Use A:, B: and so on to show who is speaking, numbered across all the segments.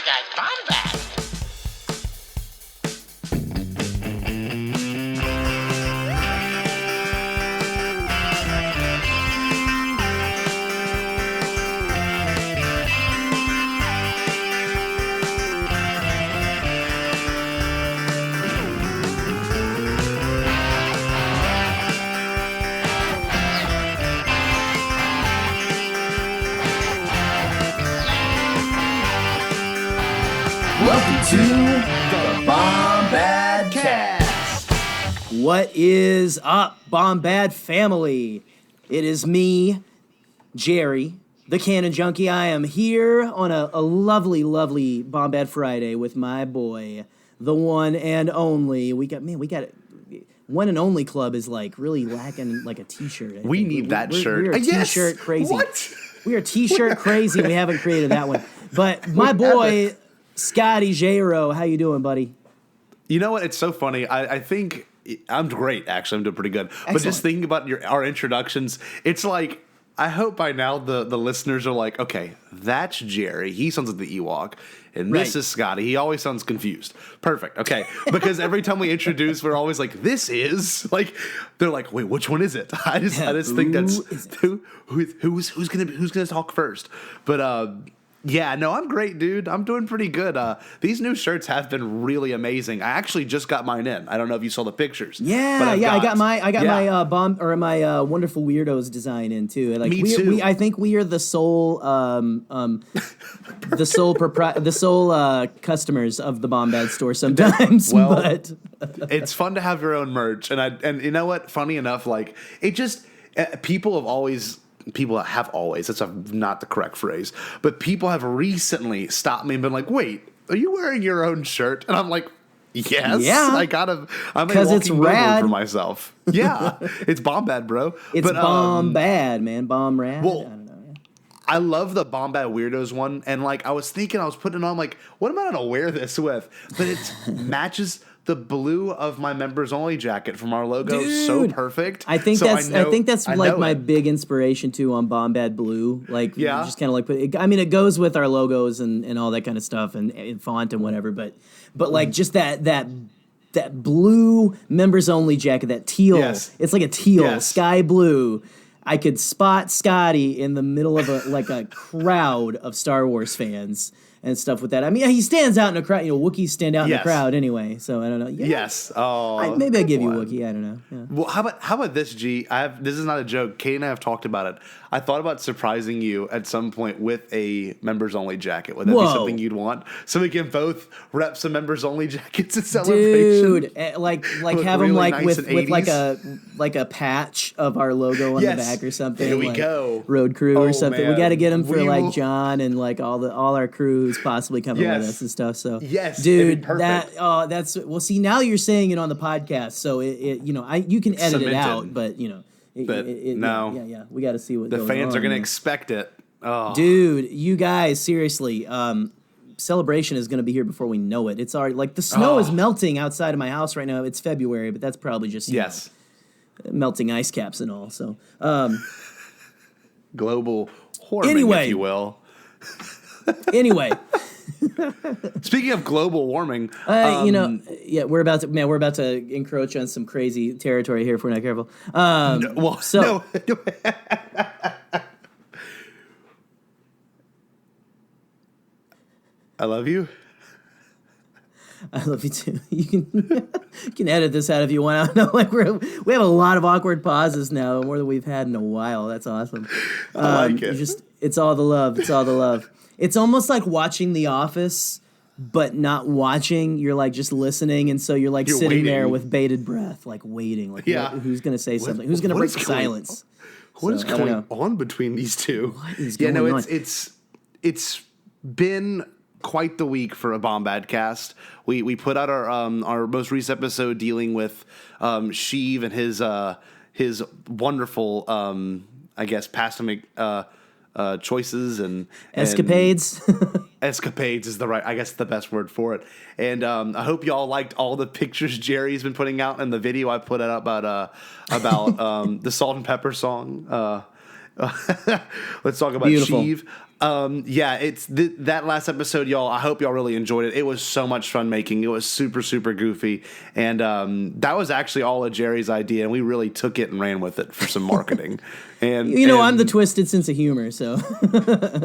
A: the guy Bombad.
B: Welcome to the Bombadcast.
C: What is up, Bombad family? It is me, Jerry, the Cannon Junkie. I am here on a lovely, lovely Bombad Friday with my boy, the one and only. We got one and only club is like really lacking like a t-shirt.
B: We need that shirt.
C: We're
B: Yes!
C: t-shirt crazy.
B: What?
C: We are t-shirt crazy. We haven't created that one. But my boy, Scotty Trevorrow, how you doing, buddy?
B: You know what? It's so funny. I think I'm great, actually. I'm doing pretty good.
C: Excellent.
B: But just thinking about our introductions, it's like, I hope by now the listeners are like, okay, that's Jerry. He sounds like the Ewok. And this
C: Right.
B: is Scotty. He always sounds confused. Perfect. Okay. Because every time we introduce, we're always like, this is. Like, they're like, wait, which one is it? I just think that's who's gonna talk first. But yeah, no, I'm great, dude. I'm doing pretty good. These new shirts have been really amazing. I actually just got mine in. I don't know if you saw the pictures.
C: I got my my Wonderful Weirdos design in too. Like,
B: Me too.
C: I think we are the sole customers of the Bombad store sometimes.
B: Well,
C: but
B: it's fun to have your own merch, and you know what? Funny enough, like it just people have always. That's not the correct phrase, but people have recently stopped me and been like, wait, are you wearing your own shirt? And I'm like, yes.
C: Yeah.
B: I'm a
C: 'Cause
B: walking
C: it's
B: billboard
C: rad.
B: for myself. Yeah. It's Bombad, bro.
C: it's
B: but,
C: Bombad, man. Bomb rad.
B: well,
C: I don't know. Yeah.
B: I love the Bombad Weirdos one, and like I was putting it on, like, what am I gonna wear this with? But it matches the blue of my members only jacket from our logo so
C: Dude.
B: perfect.
C: I think that's
B: I
C: like
B: know
C: my
B: it.
C: big inspiration too on Bombad Blue. Like,
B: Yeah.
C: just kind of like it goes with our logos and all that kind of stuff and font and whatever. But like just that blue members only jacket, that teal.
B: Yes.
C: It's like a teal,
B: Yes.
C: sky blue. I could spot Scotty in the middle of a crowd of Star Wars fans and stuff with that. I mean, he stands out in a crowd. You know, Wookiees stand out in a
B: Yes.
C: crowd anyway. So I don't know. Yeah.
B: Yes. Oh,
C: Maybe I'll give you
B: one.
C: Wookiee. I don't know. Yeah.
B: Well, how about this, G? This is not a joke. Kate and I have talked about it. I thought about surprising you at some point with a members only jacket. Would that
C: Whoa.
B: be something you'd want? So we can both rep some members only jackets at celebration.
C: Dude, like
B: Look
C: have them
B: really
C: like
B: nice
C: with
B: and
C: like
B: 80s.
C: a patch of our logo on
B: Yes.
C: the back or something.
B: There we
C: like
B: go.
C: Road crew
B: Oh,
C: or something. We
B: man.
C: got to get them for
B: We
C: like
B: will-
C: John and like all our crews possibly coming
B: Yes.
C: with us and stuff. So
B: Yes, it'd
C: dude,
B: be perfect.
C: that's well. See, now you're saying it on the podcast, so it you can edit it
B: Cemented.
C: out, but you know.
B: But no.
C: Yeah. We got to see what
B: The
C: goes
B: fans
C: on,
B: are going to
C: man.
B: expect it. Oh.
C: Dude, you guys, seriously, celebration is going to be here before we know it. It's already like the snow is melting outside of my house right now. It's February, but that's probably just
B: Yes.
C: melting ice caps and all. So
B: Global warming,
C: Anyway.
B: if you will.
C: anyway,
B: Speaking of global warming,
C: we're about to encroach on some crazy territory here if we're not careful.
B: well,
C: so-
B: no. I love you.
C: I love you too. You can edit this out if you want. I know, like we have a lot of awkward pauses now, more than we've had in a while. That's awesome.
B: I like it.
C: It's all the love. It's all the love. It's almost like watching The Office, but not watching. You're like just listening, and so you're like
B: You're
C: sitting there
B: waiting.
C: with bated breath, like waiting. Like,
B: Yeah.
C: who's going to say something? Who's going to
B: what
C: break
B: is
C: the
B: going
C: silence?
B: What is
C: So, I don't
B: going
C: know.
B: on between these two?
C: What is
B: yeah, no,
C: going on?
B: it's been quite the week for a Bombadcast. We put out our most recent episode dealing with Sheev and his wonderful I guess pastimic choices and
C: Escapades.
B: escapades is the best word for it. And I hope y'all liked all the pictures Jerry's been putting out and the video I put out about the Salt and Pepper song. Let's talk about
C: Beautiful.
B: Sheev. Yeah, it's that last episode, y'all. I hope y'all really enjoyed it. It was so much fun making. It was super, super goofy, and that was actually all of Jerry's idea, and we really took it and ran with it for some marketing. And
C: I'm the twisted sense of humor, so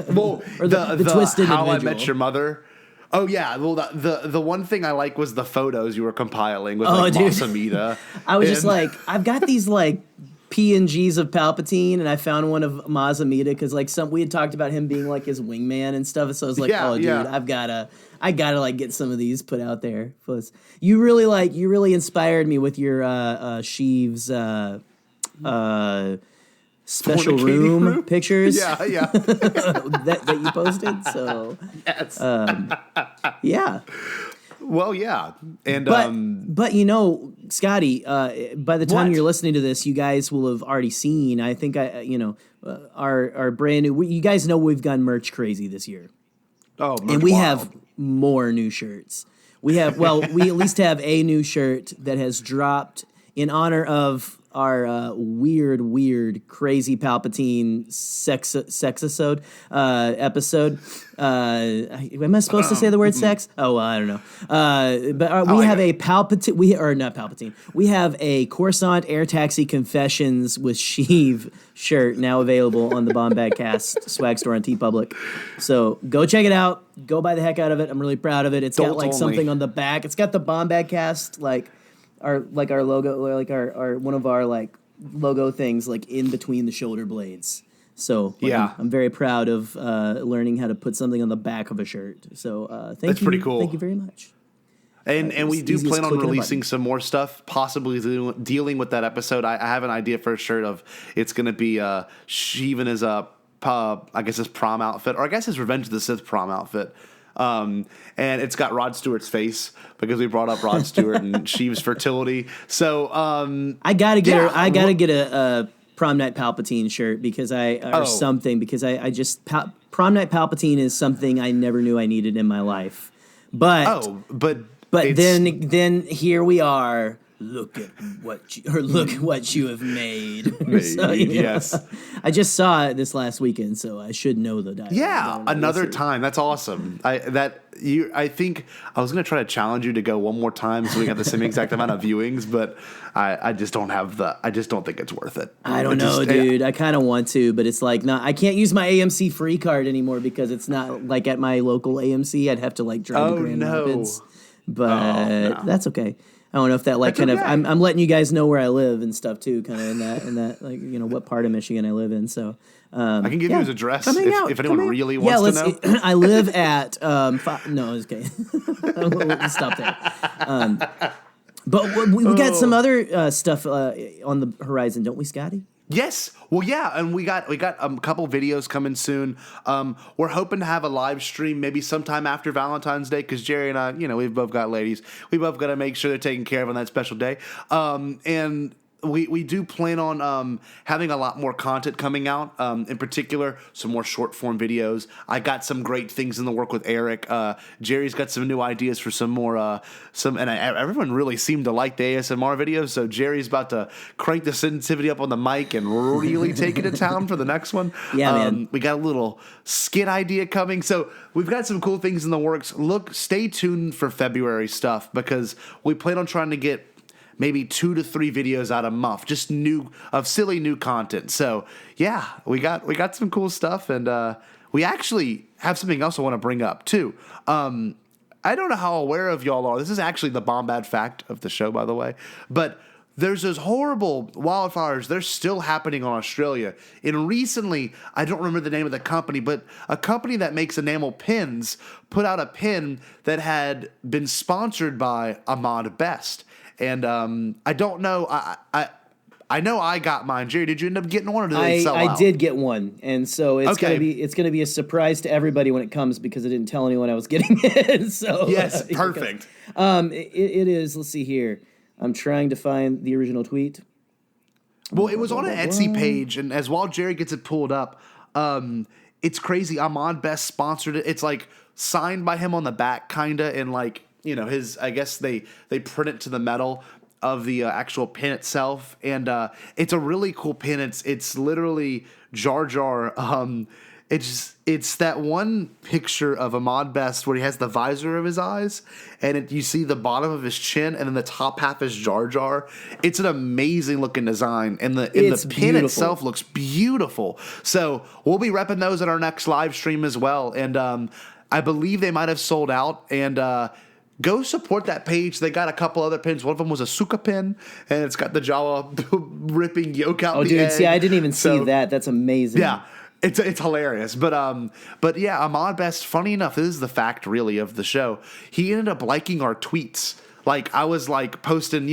B: well,
C: or the twisted
B: How
C: individual.
B: I Met Your Mother. Oh yeah, well the one thing I like was the photos you were compiling with Masamita.
C: I was just like, I've got these like PNGs of Palpatine, and I found one of Mazamita because like we had talked about him being like his wingman and stuff. So I was like, dude, I gotta like get some of these put out there. Plus, you really inspired me with your Sheev's special room pictures.
B: Yeah.
C: that you posted. So
B: Yes.
C: Yeah.
B: Well, yeah, and
C: but Scotty, by the time you're listening to this, you guys will have already seen. I think our brand new. You guys know we've gone merch crazy this year.
B: Oh,
C: and we have more new shirts. We have we at least have a new shirt that has dropped in honor of our weird, crazy Palpatine sexisode episode. Am I supposed to say the word sex? Oh, well, I don't know. But we have a Palpatine. Not Palpatine. We have a Coruscant Air Taxi Confessions with Sheev shirt now available on the Bombadcast swag store on TeePublic. So go check it out. Go buy the heck out of it. I'm really proud of it. It's got like something on the back. It's got the Bombadcast our logo, or like our one of our like logo things like in between the shoulder blades. So I'm very proud of learning how to put something on the back of a shirt. So
B: that's pretty cool.
C: Thank you very much.
B: And we do plan on releasing some more stuff, possibly dealing with that episode. I have an idea for a shirt of it's going to be Sheev in his I guess his prom outfit, or I guess his Revenge of the Sith prom outfit. And it's got Rod Stewart's face because we brought up Rod Stewart and Sheev's fertility. So
C: I gotta get a Prom Night Palpatine shirt because something because I just Prom Night Palpatine is something I never knew I needed in my life. But then here we are. Look at what you have made. So,
B: yes.
C: I just saw it this last weekend, so I should know the dialogue.
B: Yeah, another time. That's awesome. I think I was going to try to challenge you to go one more time so we have the same exact amount of viewings, but I just don't think it's worth it.
C: I don't know, dude. I kind of want to, but it's like, I can't use my AMC free card anymore because it's not like at my local AMC. I'd have to like drive to Grand Rapids. But that's okay. I don't know if that like kind of I'm letting you guys know where I live and stuff too, kind of in that like what part of Michigan I live in. So
B: I can give you his address if anyone really wants to know.
C: I live at no, okay. We'll stop there. But we got some other stuff on the horizon, don't we, Scotty?
B: Yes. Well, yeah, and we got a couple videos coming soon. We're hoping to have a live stream maybe sometime after Valentine's Day because Jerry and I, we've both got ladies. We both got to make sure they're taken care of on that special day. And we do plan on having a lot more content coming out. In particular, some more short form videos. I got some great things in the work with Eric. Jerry's got some new ideas for some more everyone really seemed to like the ASMR videos. So Jerry's about to crank the sensitivity up on the mic and really take it to town for the next one.
C: Yeah, man.
B: We got a little skit idea coming. So we've got some cool things in the works. Stay tuned for February stuff because we plan on trying to get maybe 2 to 3 videos out a month, just silly new content. So yeah, we got some cool stuff, and we actually have something else I want to bring up too. I don't know how aware of y'all are. This is actually the Bombad fact of the show, by the way, but there's those horrible wildfires. They're still happening in Australia. And recently, I don't remember the name of the company, but a company that makes enamel pins put out a pin that had been sponsored by Ahmad Best. And I don't know. I know I got mine. Jerry, did you end up getting one, or did they sell out?
C: I did get one, and so it's gonna be a surprise to everybody when it comes because I didn't tell anyone I was getting it. So
B: yes, perfect.
C: It is. Let's see here. I'm trying to find the original tweet.
B: Well, it was on an Etsy page, and as while Jerry gets it pulled up, it's crazy. Ahmad Best sponsored it. It's like signed by him on the back, kinda, and like. His, I guess they print it to the metal of the actual pin itself. And it's a really cool pin. It's literally Jar Jar it's that one picture of Ahmad Best where he has the visor of his eyes, and you see the bottom of his chin, and then the top half is Jar Jar. It's an amazing looking design, and the pin itself looks beautiful. So we'll be repping those at our next live stream as well, and I believe they might have sold out, and go support that page. They got a couple other pins. One of them was a Suka pin, and it's got the Jawa ripping yolk out.
C: Oh,
B: the
C: dude,
B: egg.
C: see, I didn't even see that. That's amazing.
B: Yeah. It's hilarious, but yeah, Ahmad Best. Funny enough, this is the fact really of the show. He ended up liking our tweets. Like I was like posting,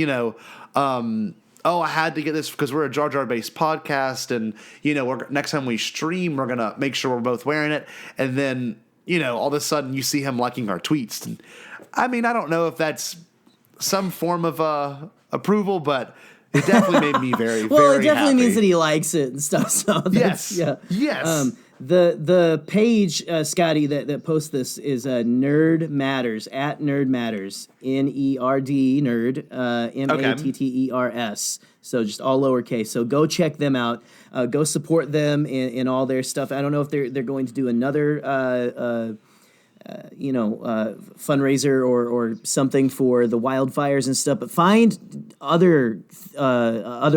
B: I had to get this because we're a Jar Jar based podcast, and next time we stream, we're gonna make sure we're both wearing it. And then all of a sudden you see him liking our tweets. And I mean, I don't know if that's some form of approval, but it definitely made me very,
C: well,
B: very
C: it definitely
B: happy.
C: means that he likes it and stuff. So
B: Yes.
C: Yeah.
B: Yes.
C: The page, Scotty, that posts this is Nerd Matters, at Nerd Matters, NERD, Nerd, MATTERS. So just all lowercase. So go check them out. Go support them in all their stuff. I don't know if they're going to do another fundraiser or something for the wildfires and stuff, but find other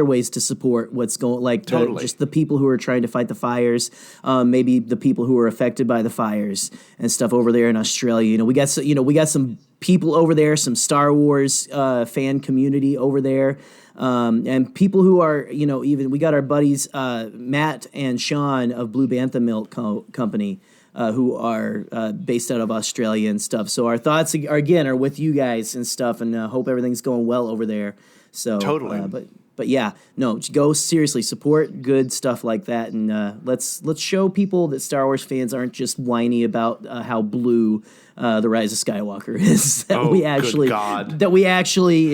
C: ways to support what's going, like
B: Totally.
C: just the people who are trying to fight the fires, maybe the people who are affected by the fires and stuff over there in Australia. We got some people over there, some Star Wars fan community over there. And people who are, even we got our buddies Matt and Sean of Blue Bantha Milk Company, who are based out of Australia and stuff. So our thoughts are with you guys and stuff, and hope everything's going well over there. So
B: Totally.
C: But yeah, no, go seriously support good stuff like that, and let's show people that Star Wars fans aren't just whiny about how blue the Rise of Skywalker is. That we actually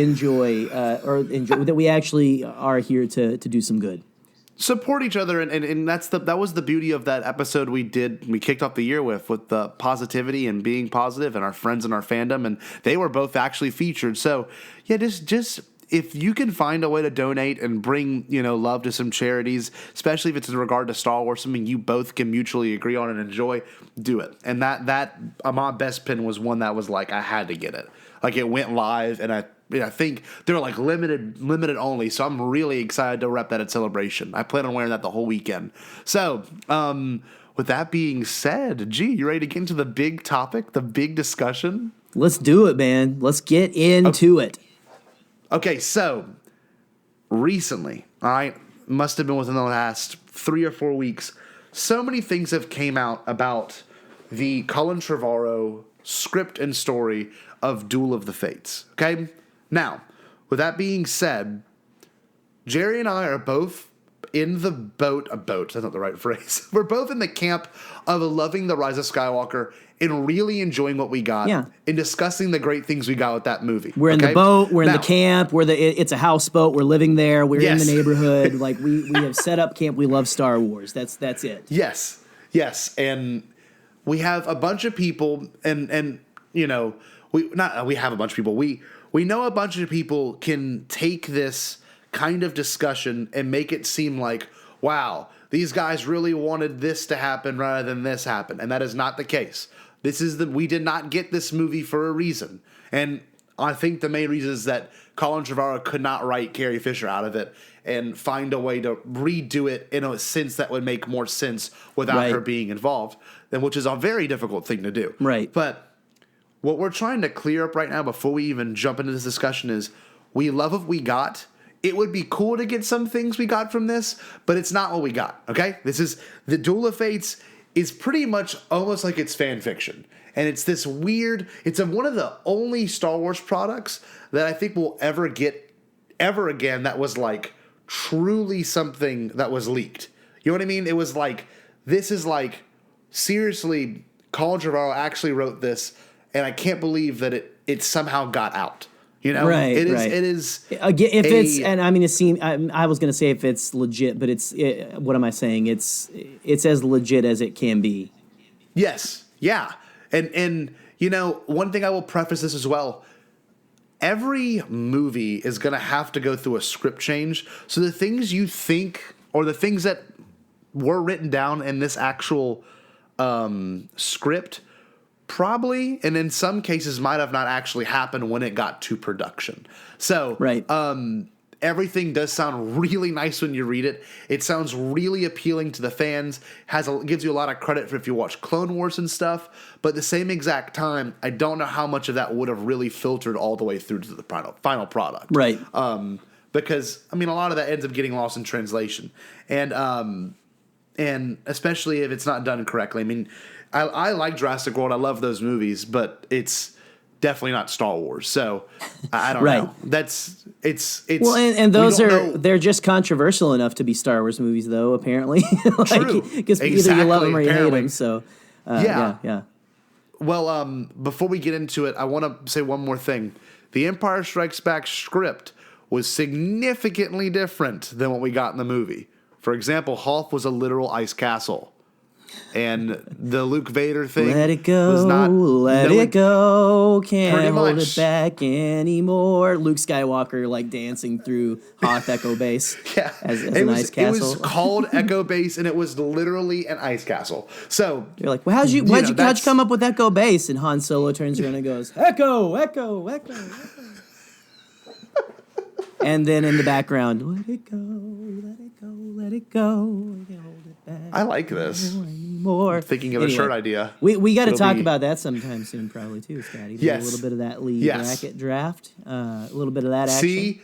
C: enjoy, that we actually are here to do some good.
B: Support each other, and that was the beauty of that episode we kicked off the year with the positivity and being positive, and our friends in our fandom, and they were both actually featured. So yeah, just if you can find a way to donate and bring love to some charities, especially if it's in regard to Star Wars, something you both can mutually agree on and enjoy, do it. And that Ahmad Best pin was one that was like I had to get it. Like it went live, and I think they're like limited only, so I'm really excited to rep that at Celebration. I plan on wearing that the whole weekend. So, with that being said, you ready to get into the big topic, the big discussion?
C: Let's do it, man. Let's get into it.
B: Okay, so recently, all right, must have been within the last 3 or 4 weeks, so many things have came out about the Colin Trevorrow script and story of Duel of the Fates, okay? Now, with that being said, Jerry and I are both in the boat, that's not the right phrase. We're both in the camp of loving The Rise of Skywalker and really enjoying what we got and discussing the great things we got with that movie.
C: We're in the boat, we're in the camp, it's a houseboat, we're living there, we're in the neighborhood, like we have set up camp, we love Star Wars. That's it.
B: Yes. And we have a bunch of people and we have a bunch of people. We know a bunch of people can take this kind of discussion and make it seem like, wow, these guys really wanted this to happen rather than this happen. And that is not the case. We did not get this movie for a reason. And I think the main reason is that Colin Trevorrow could not write Carrie Fisher out of it and find a way to redo it in a sense that would make more sense without her being involved, which is a very difficult thing to do.
C: Right.
B: But what we're trying to clear up right now before we even jump into this discussion is we love what we got. It would be cool to get some things we got from this, but it's not what we got, okay? This is the Duel of Fates is pretty much almost like it's fan fiction. And it's this weird, it's one of the only Star Wars products that I think we'll ever get ever again that was like truly something that was leaked. You know what I mean? It was like, this is like, seriously, Colin Trevorrow actually wrote this, and I can't believe that it somehow got out.
C: Right.
B: It is.
C: It seems. I was going to say if it's legit, but what am I saying? It's as legit as it can be.
B: Yes. Yeah. And one thing I will preface this as well. Every movie is going to have to go through a script change. So the things you think, or the things that were written down in this actual script, probably, and in some cases might have not actually happened when it got to production. So
C: right.
B: Everything does sound really nice when you read it. It sounds really appealing to the fans. Gives you a lot of credit for if you watch Clone Wars and stuff. But at the same exact time, I don't know how much of that would have really filtered all the way through to the final product.
C: Right.
B: Because I mean, a lot of that ends up getting lost in translation, and especially if it's not done correctly. I mean, I like Jurassic World. I love those movies, but it's definitely not Star Wars. So I don't
C: right.
B: know. It's
C: well, and those they're just controversial enough to be Star Wars movies, though. Apparently,
B: true.
C: Because either you love them or you hate them. So yeah.
B: Well, before we get into it, I want to say one more thing. The Empire Strikes Back script was significantly different than what we got in the movie. For example, Hoth was a literal ice castle. And the Luke Vader thing
C: let it go,
B: was not...
C: let it go, can't hold it back anymore. Luke Skywalker, like, dancing through Hoth Echo Base as an ice castle.
B: It was called Echo Base, and it was literally an ice castle. So...
C: You're like, well, how'd you come up with Echo Base? And Han Solo turns around and goes, Echo, Echo, Echo, Echo. And then in the background, let it go, let it go, let it go. Can't hold it back.
B: I like this.
C: Anymore.
B: I'm thinking of a shirt idea.
C: We got to talk about that sometime soon, probably too, Scotty.
B: Yes.
C: A little bit of that lead bracket draft. A little bit of that action.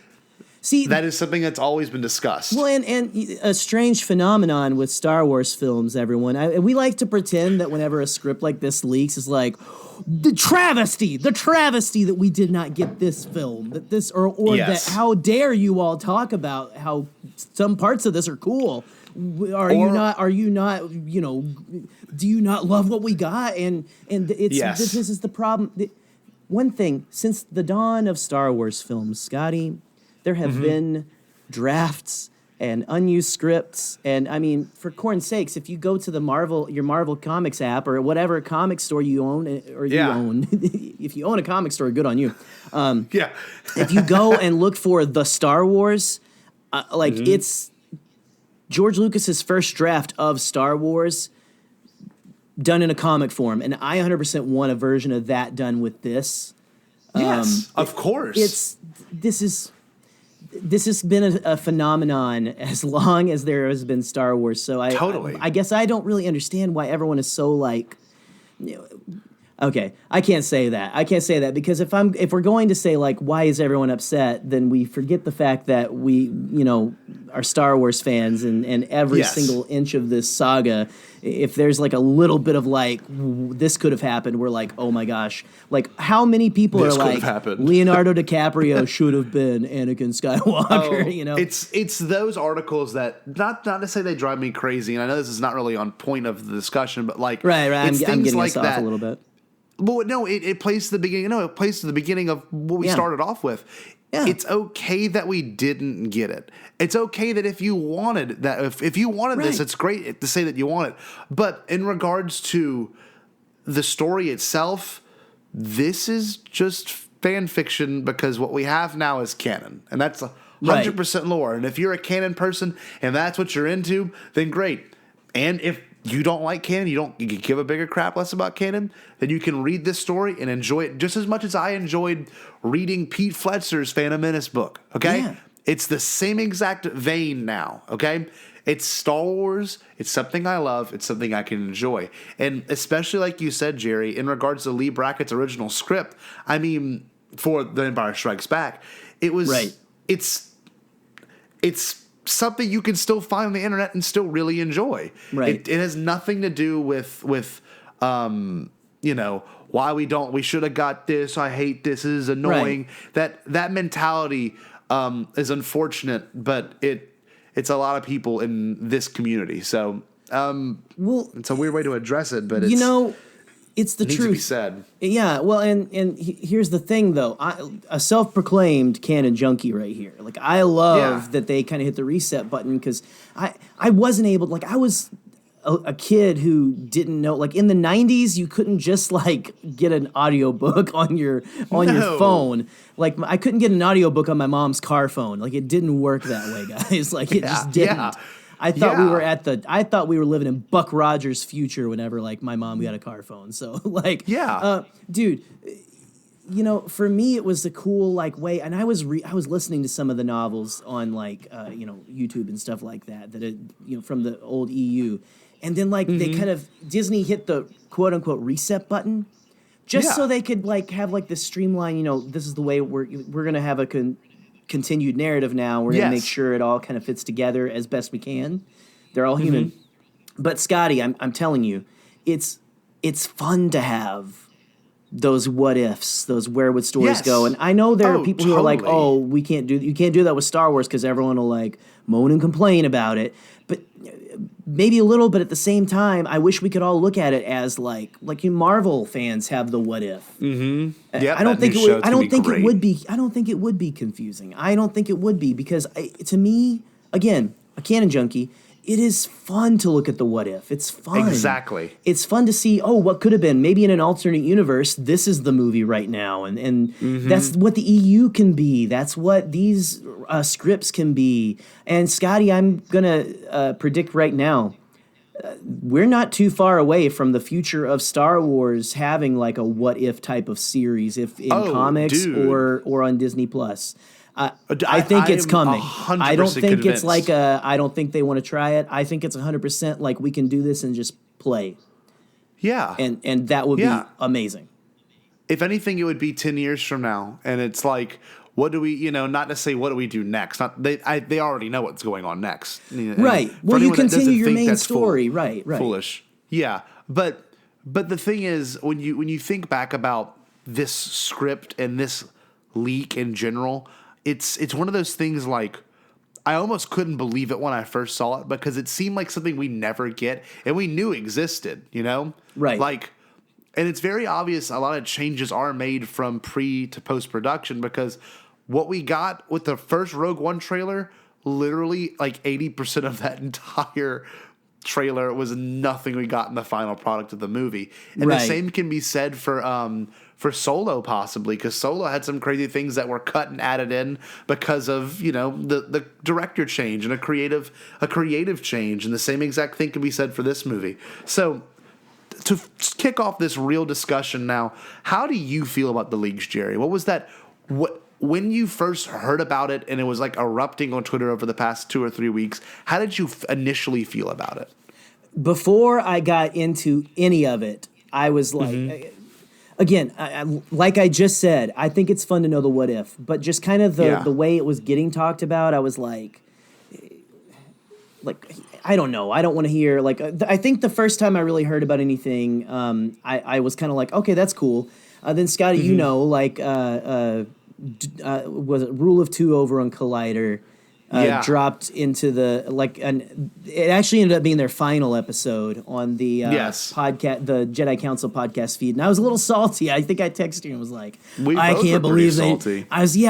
B: See, that is something that's always been discussed.
C: Well, and a strange phenomenon with Star Wars films, everyone. We like to pretend that whenever a script like this leaks, is like the travesty that we did not get this film, that how dare you all talk about how some parts of this are cool. Are you not, do you not love what we got? And this is the problem. One thing, since the dawn of Star Wars films, Scotty, there have been drafts and unused scripts. And I mean, for corn's sakes, if you go to your Marvel Comics app or whatever comic store you own, if you own a comic store, good on you. If you go and look for the Star Wars, it's George Lucas's first draft of Star Wars done in a comic form. And I 100% want a version of that done with this.
B: Yes, of course.
C: This has been a phenomenon as long as there has been Star Wars. So I guess I don't really understand why everyone is so like. Okay, I can't say that because if we're going to say like why is everyone upset, then we forget the fact that we are Star Wars fans and every single inch of this saga. If there's like a little bit of like this could have happened, we're like, oh my gosh, like how many people are like Leonardo DiCaprio should have been Anakin Skywalker?
B: It's those articles that not to say they drive me crazy, and I know this is not really on point of the discussion, but like
C: right, I'm getting
B: like
C: us off a little bit.
B: Well, no, it plays to the beginning. No, it plays to the beginning of what we started off with. Yeah. It's okay that we didn't get it. It's okay that if you wanted that, if you wanted this, it's great to say that you want it. But in regards to the story itself, this is just fan fiction because what we have now is canon, and that's 100% lore. And if you're a canon person and that's what you're into, then great. And if you don't like canon, you give a bigger crap less about canon, then you can read this story and enjoy it just as much as I enjoyed reading Pete Fletzer's Phantom Menace book, okay? Yeah. It's the same exact vein now, okay? It's Star Wars. It's something I love. It's something I can enjoy. And especially like you said, Jerry, in regards to Lee Brackett's original script, I mean, for The Empire Strikes Back, it was... Right. It's something you can still find on the internet and still really enjoy. Right. It has nothing to do with why we should have got this. I hate this. This is annoying. Right. That mentality is unfortunate, but it's a lot of people in this community. So it's a weird way to address it, but
C: it's the truth.
B: Needs to be said.
C: Yeah, well, and here's the thing, though. A self-proclaimed canon junkie right here. Like, I love that they kind of hit the reset button because I wasn't able... Like, I was a kid who didn't know... Like, in the 90s, you couldn't just, like, get an audiobook on your phone. Like, I couldn't get an audiobook on my mom's car phone. Like, it didn't work that way, guys. Like, it just didn't. Yeah. I thought we were I thought we were living in Buck Rogers' future whenever like my mom got a car phone. So like, dude, you know, for me it was the cool like way, and I was listening to some of the novels on like you know, YouTube and stuff like that you know, from the old EU, and then like they kind of Disney hit the quote unquote reset button. Just so they could like have like this streamline, you know, this is the way we're gonna have a continued narrative now. We're gonna make sure it all kind of fits together as best we can. They're all human, but Scotty, I'm telling you, it's fun to have those what ifs, those where would stories go. And I know there are people who are like, oh, you can't do that with Star Wars because everyone will like moan and complain about it. But maybe a little, but at the same time, I wish we could all look at it as like you Marvel fans have the what if.
B: Yeah,
C: I don't think it would. I don't think it would be. I don't think it would be confusing. I don't think it would be because to me, again, a canon junkie, it is fun to look at the what if. It's fun.
B: Exactly.
C: It's fun to see, oh, what could have been. Maybe in an alternate universe, this is the movie right now. And that's what the EU can be. That's what these scripts can be. And Scotty, I'm going to predict right now, we're not too far away from the future of Star Wars having like a what if type of series, if in comics or on Disney Plus. I think it's coming. I don't think convinced. It's like I don't think they want to try it. I think it's 100% like we can do this and just play. Yeah. And that would be amazing.
B: If anything, it would be 10 years from now. And it's like, what do we, you know, not to say what do we do next. They already know what's going on next.
C: Right. Well, you continue your main story. Right.
B: Foolish. Yeah. But the thing is, when you think back about this script and this leak in general, it's one of those things like I almost couldn't believe it when I first saw it because it seemed like something we never get and we knew existed, you know?
C: Right.
B: Like, and it's very obvious a lot of changes are made from pre to post-production because what we got with the first Rogue One trailer, literally like 80% of that entire trailer was nothing we got in the final product of the movie. And the same can be said for Solo possibly, because Solo had some crazy things that were cut and added in because of, you know, the director change and a creative change, and the same exact thing can be said for this movie. So to kick off this real discussion now, how do you feel about the leaks, Jerry? What was that? When you first heard about it and it was like erupting on Twitter over the past 2 or 3 weeks, how did you initially feel about it? Before
C: I got into any of it, I was like, again, like I just said, I think it's fun to know the what if, but just kind of the way it was getting talked about, I was like, I don't know. I don't want to hear, like, I think the first time I really heard about anything, I was kind of like, okay, that's cool. Then Scotty, you know, like, was it Rule of Two over on Collider? Dropped into the and it actually ended up being their final episode on the podcast, the Jedi Council podcast feed. And I was a little salty. I think I texted you and was like, I can't believe they. Salty.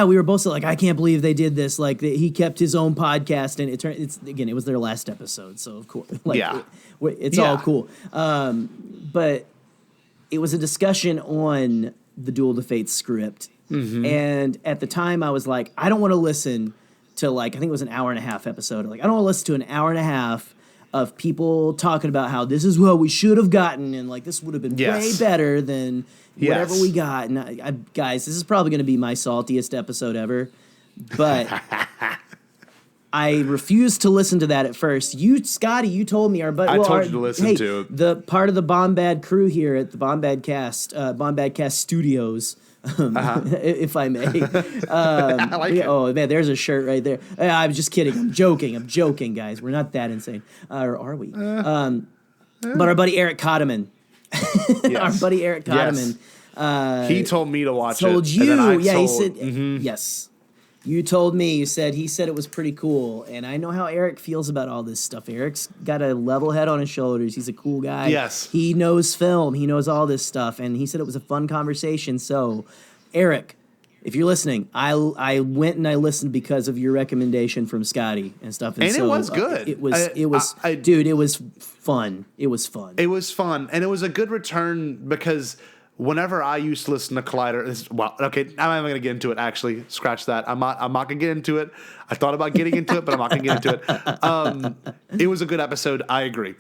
C: We were both like, I can't believe they did this. Like he kept his own podcast, and it was their last episode, so of course, it's all cool. But it was a discussion on the Duel of Fates script, and at the time I was like, I don't want to listen to like, I think it was an hour and a half episode. Like, I don't want to listen to an hour and a half of people talking about how this is what we should have gotten, and like this would have been way better than whatever we got. And guys, this is probably going to be my saltiest episode ever, but I refused to listen to that at first. You, Scotty, you told me, I told you to listen to the part of the Bombad crew here at the Bombadcast Studios. If I may. I like it. Oh, man, there's a shirt right there. I'm just kidding. I'm joking, guys. We're not that insane. Or are we? But our buddy Eric Cotterman. Our buddy Eric Cotterman.
B: He told me to watch it.
C: Told you. He said, yes. You told me. He said it was pretty cool. And I know how Eric feels about all this stuff. Eric's got a level head on his shoulders. He's a cool guy.
B: Yes.
C: He knows film. He knows all this stuff. And he said it was a fun conversation. So, Eric, if you're listening, I went and I listened because of your recommendation from Scotty and stuff. And so,
B: it was good.
C: It was dude, it was fun. It was fun.
B: It was fun. And it was a good return because whenever I used to listen to Collider, okay, I'm not even going to get into it, actually. Scratch that. I'm not going to get into it. I thought about getting into it, but I'm not going to get into it. It was a good episode. I agree.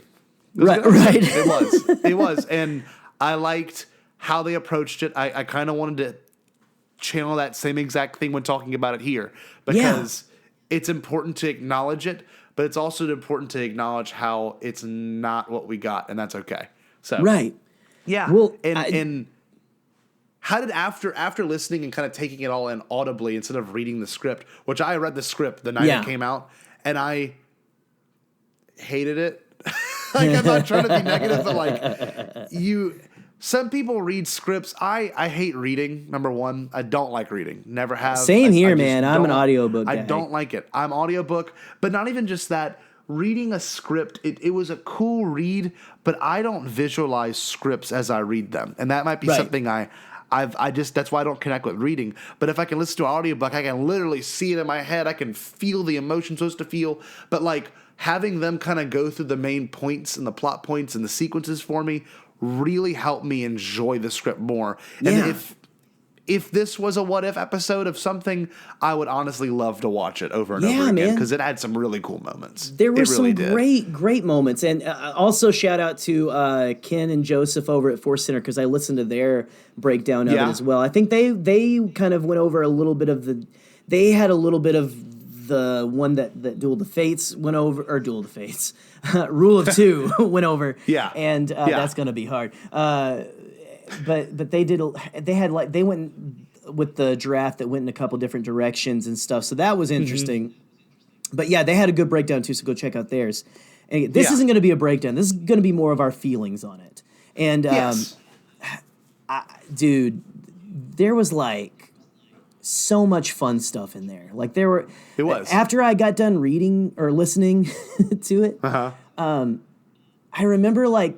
C: Right.
B: It was. And I liked how they approached it. I kind of wanted to channel that same exact thing when talking about it here, because it's important to acknowledge it, but it's also important to acknowledge how it's not what we got, and that's okay. So
C: right.
B: Yeah.
C: Well,
B: and how did after listening and kind of taking it all in audibly instead of reading the script, which I read the script the night it came out, and I hated it. Like, I'm not trying to be negative, but like some people read scripts. I hate reading. Number one, I don't like reading. Never have.
C: Same here, man. I'm an audiobook guy.
B: I don't like it. I'm audiobook, but not even just that. Reading a script, it was a cool read, but I don't visualize scripts as I read them. And that might be something I just, that's why I don't connect with reading. But if I can listen to an audiobook, I can literally see it in my head. I can feel the emotion supposed to feel. But like having them kind of go through the main points and the plot points and the sequences for me really helped me enjoy the script more. And if this was a what if episode of something, I would honestly love to watch it over and over again, because it had some really cool moments.
C: There were some great moments. And also shout out to Ken and Joseph over at Force Center, because I listened to their breakdown of it as well. I think they kind of went over a little bit of they had a little bit of the one that Duel of Fates went over, or Duel of Fates, Rule of Two went over.
B: Yeah.
C: And that's going to be hard. But they went with the draft that went in a couple different directions and stuff. So that was interesting. But yeah, they had a good breakdown too. So go check out theirs. And this isn't going to be a breakdown. This is going to be more of our feelings on it. And dude, there was like so much fun stuff in there. Like it was after I got done reading or listening to it. I remember like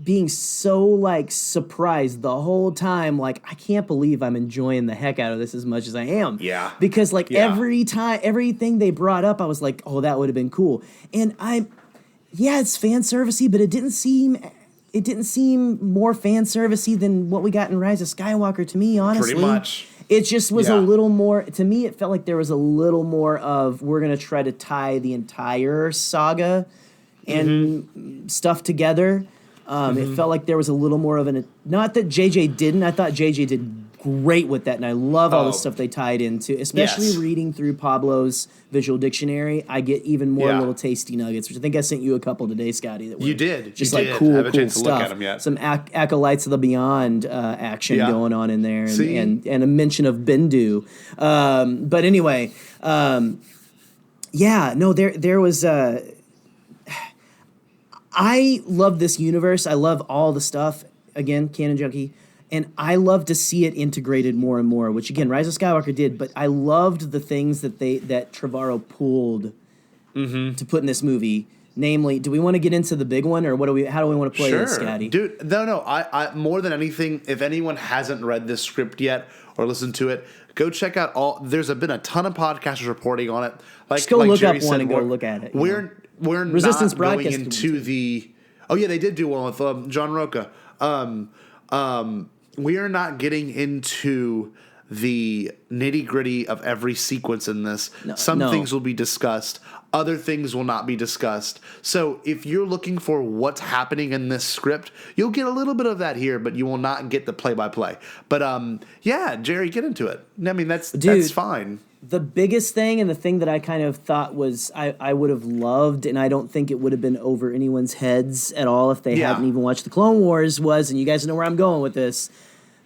C: being so like surprised the whole time, like I can't believe I'm enjoying the heck out of this as much as I am.
B: Yeah.
C: Because like everything they brought up, I was like, oh, that would have been cool. And it's fan servicey, but it didn't seem more fan servicey than what we got in Rise of Skywalker to me, honestly.
B: Pretty much.
C: It just was a little more, to me, it felt like there was a little more of, we're going to try to tie the entire saga and stuff together. It felt like there was a little more of not that JJ didn't. I thought JJ did great with that, and I love all the stuff they tied into, especially reading through Pablo's visual dictionary. I get even more little tasty nuggets, which I think I sent you a couple today, Scotty. That were just cool stuff. Look at them yet. Some Acolytes of the Beyond action going on in there, and a mention of Bendu. But anyway, there was. I love this universe. I love all the stuff. Again, Canon Junkie. And I love to see it integrated more and more, which, again, Rise of Skywalker did. But I loved the things that Trevorrow pulled to put in this movie. Namely, do we want to get into the big one, or how do we want to play this, Scotty?
B: Dude, no. I more than anything, if anyone hasn't read this script yet or listened to it, go check out there's been a ton of podcasters reporting on it.
C: Just go look up one and go look at it.
B: We're
C: Resistance
B: not going into the... Oh, yeah, they did do one with John Roca. We are not getting into the nitty-gritty of every sequence in this. Some things will be discussed. Other things will not be discussed. So if you're looking for what's happening in this script, you'll get a little bit of that here, but you will not get the play-by-play. But, Jerry, get into it. I mean, that's fine.
C: The biggest thing, and the thing that I kind of thought was I would have loved, and I don't think it would have been over anyone's heads at all if they hadn't even watched the Clone Wars, was, and you guys know where I'm going with this,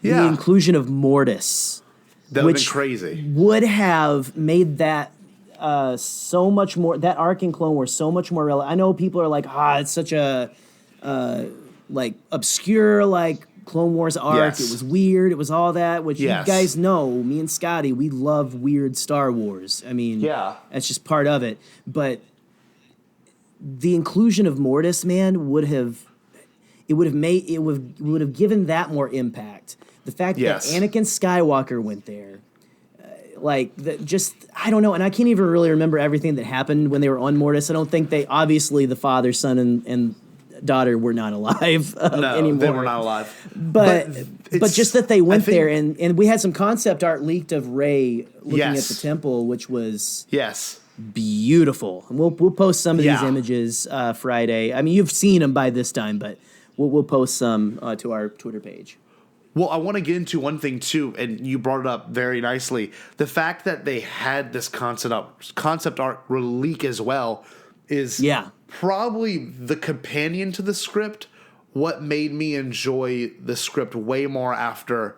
C: the inclusion of Mortis.
B: That would have been crazy.
C: Would have made that so much more, that arc in Clone Wars so much more relevant. I know people are like, it's such a obscure, Clone Wars arc. It was weird. It was all that, which you guys know, me and Scotty, we love weird Star Wars. I mean, that's just part of it. But the inclusion of Mortis, man, would have given that more impact. The fact that Anakin Skywalker went there, I don't know, and I can't even really remember everything that happened when they were on Mortis. I don't think obviously the father, son, and daughter were not alive anymore.
B: They were not alive.
C: But But just that they went there, and we had some concept art leaked of Rey looking at the temple, which was beautiful. And we'll post some of these images Friday. I mean, you've seen them by this time, but we'll post some to our Twitter page.
B: Well, I want to get into one thing too, and you brought it up very nicely. The fact that they had this concept art leak as well is probably the companion to the script. What made me enjoy the script way more after,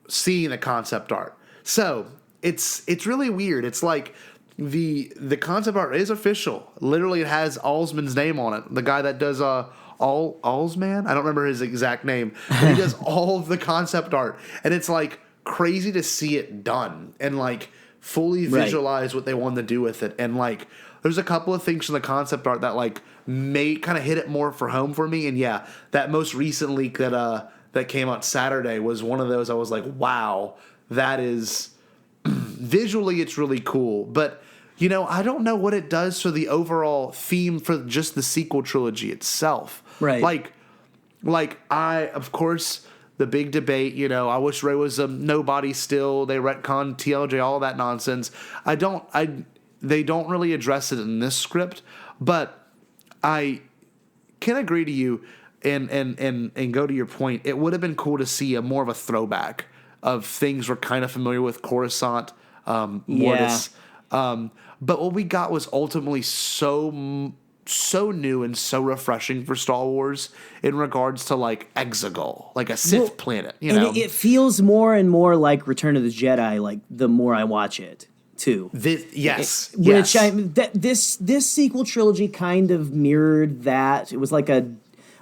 B: seeing the concept art. So it's really weird. It's like the concept art is official. Literally, it has Alsman's name on it. The guy that does Alsman? I don't remember his exact name. But he does all of the concept art. And it's like crazy to see it done and like fully visualize what they wanted to do with it. And like there's a couple of things from the concept art that like may kind of hit it more for home for me. And yeah, that most recent leak that came out Saturday was one of those I was like, wow, that is visually it's really cool. But I don't know what it does for the overall theme for just the sequel trilogy itself. Right. Like I, of course, the big debate, I wish Rey was a nobody still. They retconned TLJ, all that nonsense. They don't really address it in this script, but I can agree to you and go to your point. It would have been cool to see more of a throwback of things we're kind of familiar with, Coruscant, Mortis. But what we got was ultimately so new and so refreshing for Star Wars in regards to like Exegol, like a Sith planet.
C: And it feels more and more like Return of the Jedi. Like the more I watch it, too. This sequel trilogy kind of mirrored that. It was like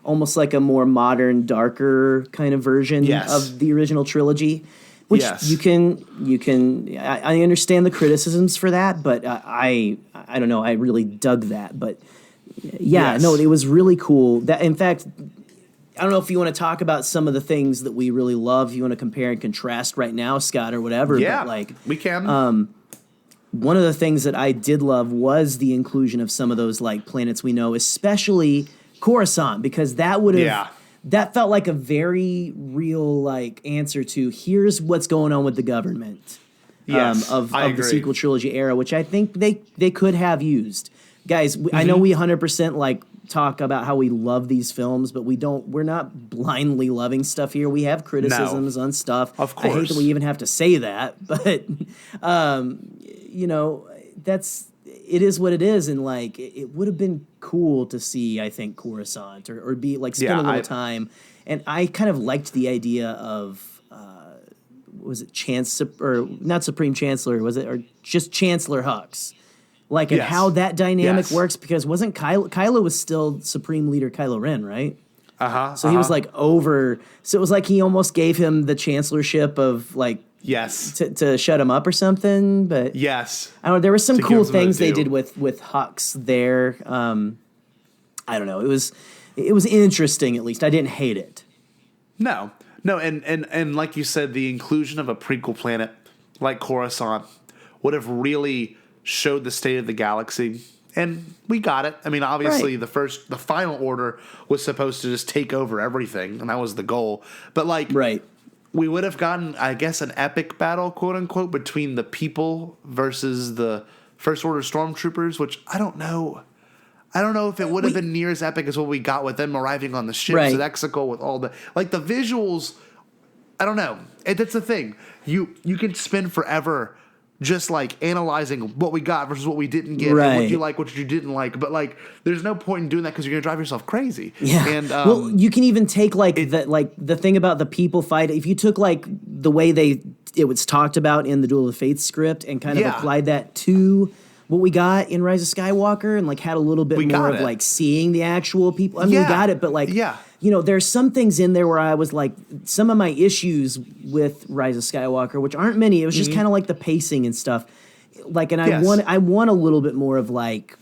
C: almost like a more modern, darker kind of version of the original trilogy. Which you can. I understand the criticisms for that, but I don't know. I really dug that, but it was really cool. That in fact, I don't know if you want to talk about some of the things that we really love. You want to compare and contrast right now, Scott, or whatever.
B: Yeah,
C: but like
B: we can.
C: One of the things that I did love was the inclusion of some of those like planets we know, especially Coruscant, because that would have. Yeah. That felt like a very real like answer to here's what's going on with the government of the sequel trilogy era, which I think they could have used. Guys, I know we 100% like talk about how we love these films, but we're not blindly loving stuff here. We have criticisms on stuff.
B: Of course.
C: I hate that we even have to say that, but it is what it is, and like it would have been cool to see, I think, Coruscant or be like spend a little time. And I kind of liked the idea of was it or not Supreme Chancellor, was it, or just Chancellor Hux, like and how that dynamic works, because wasn't Kylo was still Supreme Leader Kylo Ren, right? So he was like over. So it was like he almost gave him the chancellorship of like.
B: Yes.
C: To shut him up or something, but I don't know. There were some cool things they did with Hux there. I don't know. It was interesting. At least I didn't hate it.
B: No, and like you said, the inclusion of a prequel planet like Coruscant would have really showed the state of the galaxy, and we got it. I mean, obviously, the final order was supposed to just take over everything, and that was the goal. But like, we would have gotten, I guess, an epic battle, quote unquote, between the people versus the First Order stormtroopers, which I don't know. I don't know if it would have been near as epic as what we got with them arriving on the ships at Exegol with all the like the visuals. I don't know. That's the thing. You can spend forever just like analyzing what we got versus what we didn't get, and what you like, what you didn't like. But like, there's no point in doing that because you're gonna drive yourself crazy. Yeah. And
C: well, you can even take the thing about the people fight. If you took like the way it was talked about in the Duel of Fates script and kind of applied that to what we got in Rise of Skywalker and like had a little bit more of like seeing the actual people. I mean, we got it, but like, there's some things in there where I was like, some of my issues with Rise of Skywalker, which aren't many. It was just kind of like the pacing and stuff. Like, and I want a little bit more of like,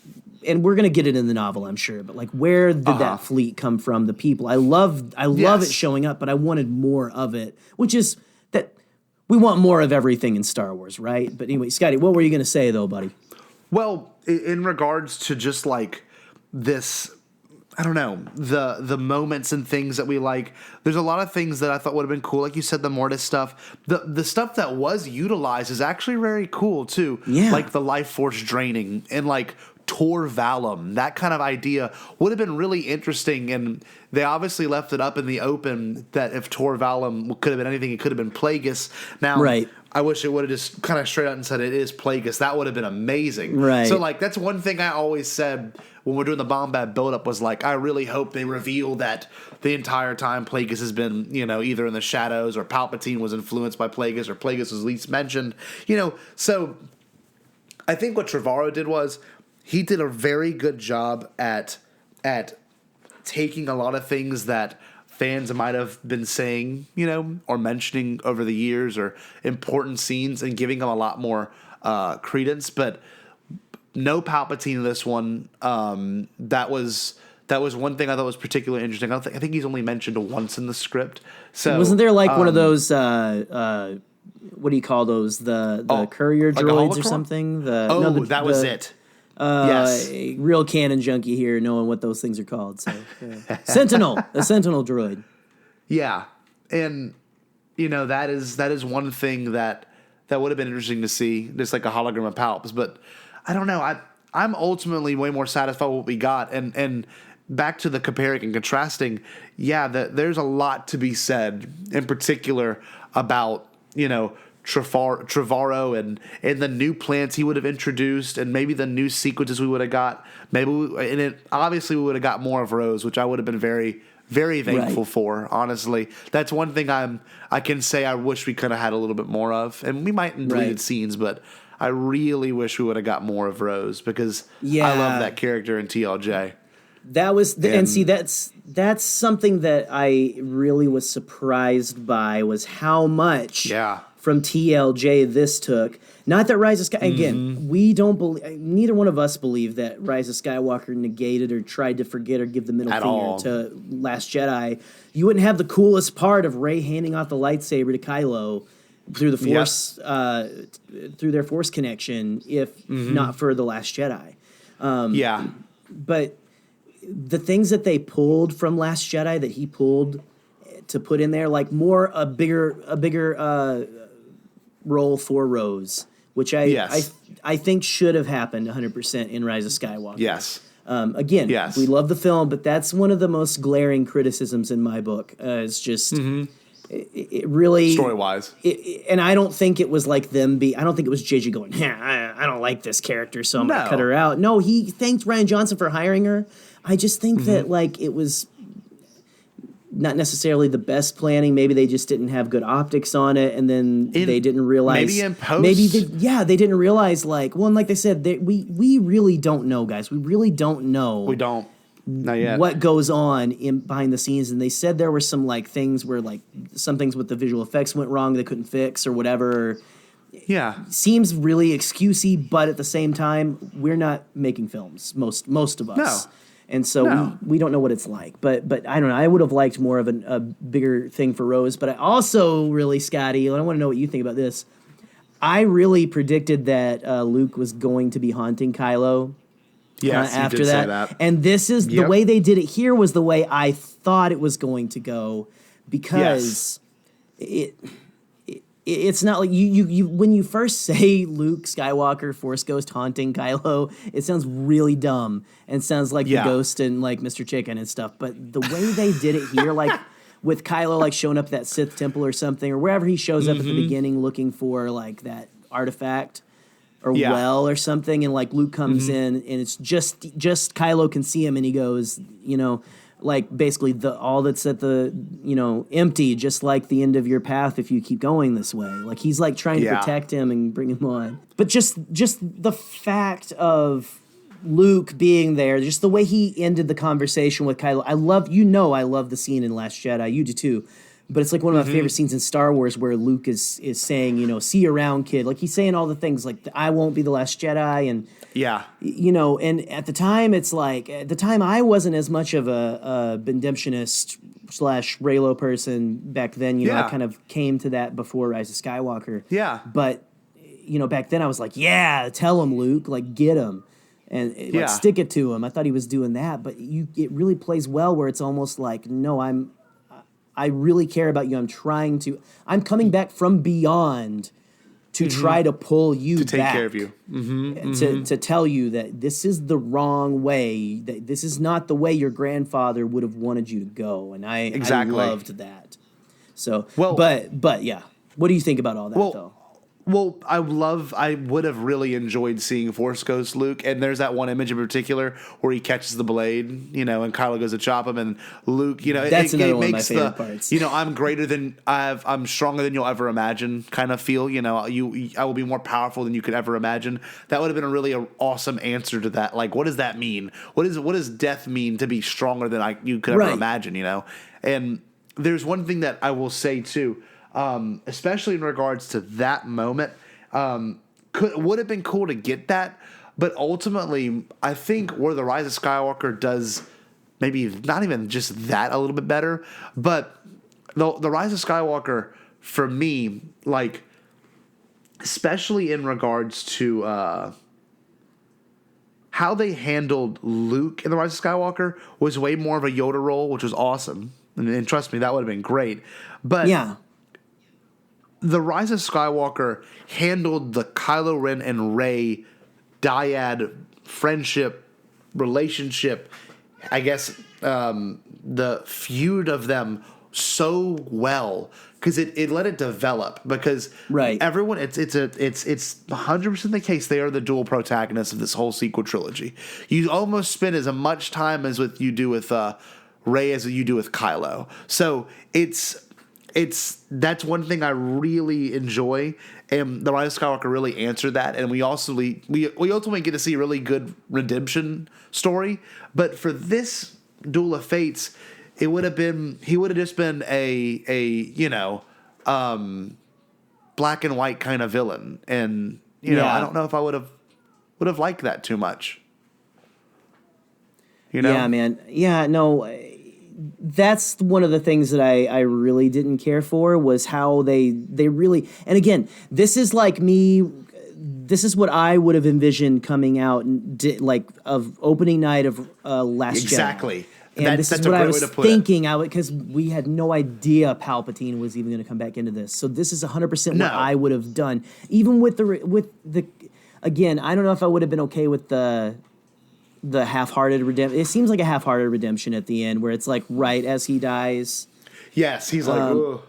C: and we're gonna get it in the novel, I'm sure. But like, where did that fleet come from? The people. I love it showing up, but I wanted more of it, which is that we want more of everything in Star Wars, right? But anyway, Scotty, what were you gonna say though, buddy?
B: Well, in regards to just like this, I don't know, the moments and things that we like. There's a lot of things that I thought would have been cool. Like you said, the Mortis stuff. The stuff that was utilized is actually very cool, too.
C: Yeah.
B: Like the life force draining and like Tor Valum. That kind of idea would have been really interesting. And they obviously left it up in the open that if Tor Valum could have been anything, it could have been Plagueis. Now,
C: right.
B: I wish it would have just kind of straight out and said it is Plagueis. That would have been amazing.
C: Right.
B: So, like, that's one thing I always said when we're doing the Bombad build-up was, like, I really hope they reveal that the entire time Plagueis has been, either in the shadows or Palpatine was influenced by Plagueis or Plagueis was least mentioned. So I think what Trevorrow did was he did a very good job at taking a lot of things that fans might have been saying, or mentioning over the years or important scenes and giving them a lot more credence. But no Palpatine in this one. That was one thing I thought was particularly interesting. I think he's only mentioned once in the script. So
C: wasn't there like one of those what do you call those? The courier
B: like
C: droids or something?
B: That was it. Yes.
C: Real canon junkie here, knowing what those things are called. So, yeah. Sentinel, a Sentinel droid.
B: Yeah, and that is one thing that would have been interesting to see, just like a hologram of Palps. But I don't know. I'm ultimately way more satisfied with what we got. And back to the comparing and contrasting. Yeah, there's a lot to be said, in particular about Trevorrow and the new plants he would have introduced, and maybe the new sequences we would have got. Obviously we would have got more of Rose, which I would have been very, very thankful for. Honestly, that's one thing I can say I wish we could have had a little bit more of, and we might in deleted scenes, but I really wish we would have got more of Rose because I love that character in TLJ.
C: That was and see that's something that I really was surprised by was how much from TLJ this took. Not that Rise of Skywalker, again, we don't believe, neither one of us believe that Rise of Skywalker negated or tried to forget or give the middle finger to Last Jedi. You wouldn't have the coolest part of Rey handing off the lightsaber to Kylo through the Force, through their Force connection, if not for the Last Jedi. But the things that they pulled from Last Jedi that he pulled to put in there, like a bigger role for Rose, which I think should have happened 100% in Rise of Skywalker.
B: Yes.
C: Again, we love the film, but that's one of the most glaring criticisms in my book. It's just it really
B: story-wise,
C: and I don't think it was like them. I don't think it was JJ going, I don't like this character, so I'm gonna cut her out. No, he thanked Rian Johnson for hiring her. I just think that like it was not necessarily the best planning. Maybe they just didn't have good optics on it, and then they didn't realize.
B: Maybe in post.
C: They didn't realize like. Well, and like they said, we really don't know, guys. We really don't know.
B: We don't. Not yet.
C: What goes on behind the scenes, and they said there were some like things where like some things with the visual effects went wrong they couldn't fix or whatever.
B: Yeah,
C: seems really excusey, but at the same time, we're not making films. Most of us.
B: No.
C: And so we don't know what it's like. But I don't know. I would have liked more of a bigger thing for Rose. But I also really, Scotty, and I want to know what you think about this. I really predicted that Luke was going to be haunting Kylo.
B: Yes,
C: after
B: you did
C: that.
B: Say that.
C: And this is the way they did it here was the way I thought it was going to go, because it's not like you when you first say Luke Skywalker Force Ghost haunting Kylo, it sounds really dumb and sounds like the ghost and like Mr. Chicken and stuff. But the way they did it here, like with Kylo like showing up at that Sith temple or something, or wherever he shows up at the beginning looking for like that artifact or well or something, and like Luke comes in and it's just Kylo can see him and he goes, like basically all that's at the empty, just like the end of your path if you keep going this way. Like he's like trying to protect him and bring him on. But just the fact of Luke being there, just the way he ended the conversation with Kylo. I love the scene in Last Jedi. You do too. But it's like one of my favorite scenes in Star Wars where Luke is saying, see you around, kid. Like he's saying all the things like, I won't be the last Jedi. And, and at the time, it's like, at the time I wasn't as much of a Bendemptionist / Reylo person back then. I kind of came to that before Rise of Skywalker.
B: Yeah.
C: But, back then I was like, tell him, Luke, like get him. and like stick it to him. I thought he was doing that, but it really plays well where it's almost like, no, I really care about you. I'm coming back from beyond to try to pull you
B: to take
C: back,
B: care of you,
C: to tell you that this is the wrong way, that this is not the way your grandfather would have wanted you to go. And I loved that. So, but yeah, what do you think about all that though?
B: Well, I would have really enjoyed seeing Force Ghost Luke, and there's that one image in particular where he catches the blade, and Kylo goes to chop him, and Luke,
C: that's another one of my favorite parts.
B: I'm stronger than you'll ever imagine kind of feel, I will be more powerful than you could ever imagine. That would have been a really awesome answer to that. Like, what does that mean? What does death mean to be stronger than you could ever imagine, And there's one thing that I will say too, especially in regards to that moment, would have been cool to get that, but ultimately, I think where The Rise of Skywalker does maybe not even just that a little bit better, but the Rise of Skywalker, for me, like, especially in regards to how they handled Luke in The Rise of Skywalker, was way more of a Yoda role, which was awesome, and trust me, that would have been great, but
C: yeah.
B: The Rise of Skywalker handled the Kylo Ren and Rey dyad friendship, relationship, I guess, the feud of them so well, because it let it develop, because everyone, it's 100% the case they are the dual protagonists of this whole sequel trilogy. You almost spend as much time as you do with Rey as you do with Kylo. So that's one thing I really enjoy, and The Rise of Skywalker really answered that. And we ultimately get to see a really good redemption story. But for this Duel of Fates, he would have just been a black and white kind of villain, and I don't know if I would have liked that too much.
C: Yeah, man. Yeah, no. That's one of the things that I really didn't care for, was how they really, and again, this is like me, this is what I would have envisioned coming out like of opening night of Last Jedi.
B: Exactly.
C: And this is what I was thinking, because we had no idea Palpatine was even going to come back into this. So this is 100% what I would have done. Even with the again, I don't know if I would have been okay with the half-hearted redemption. It seems like a half-hearted redemption at the end, where it's like right as he dies.
B: Yes, he's like, ugh.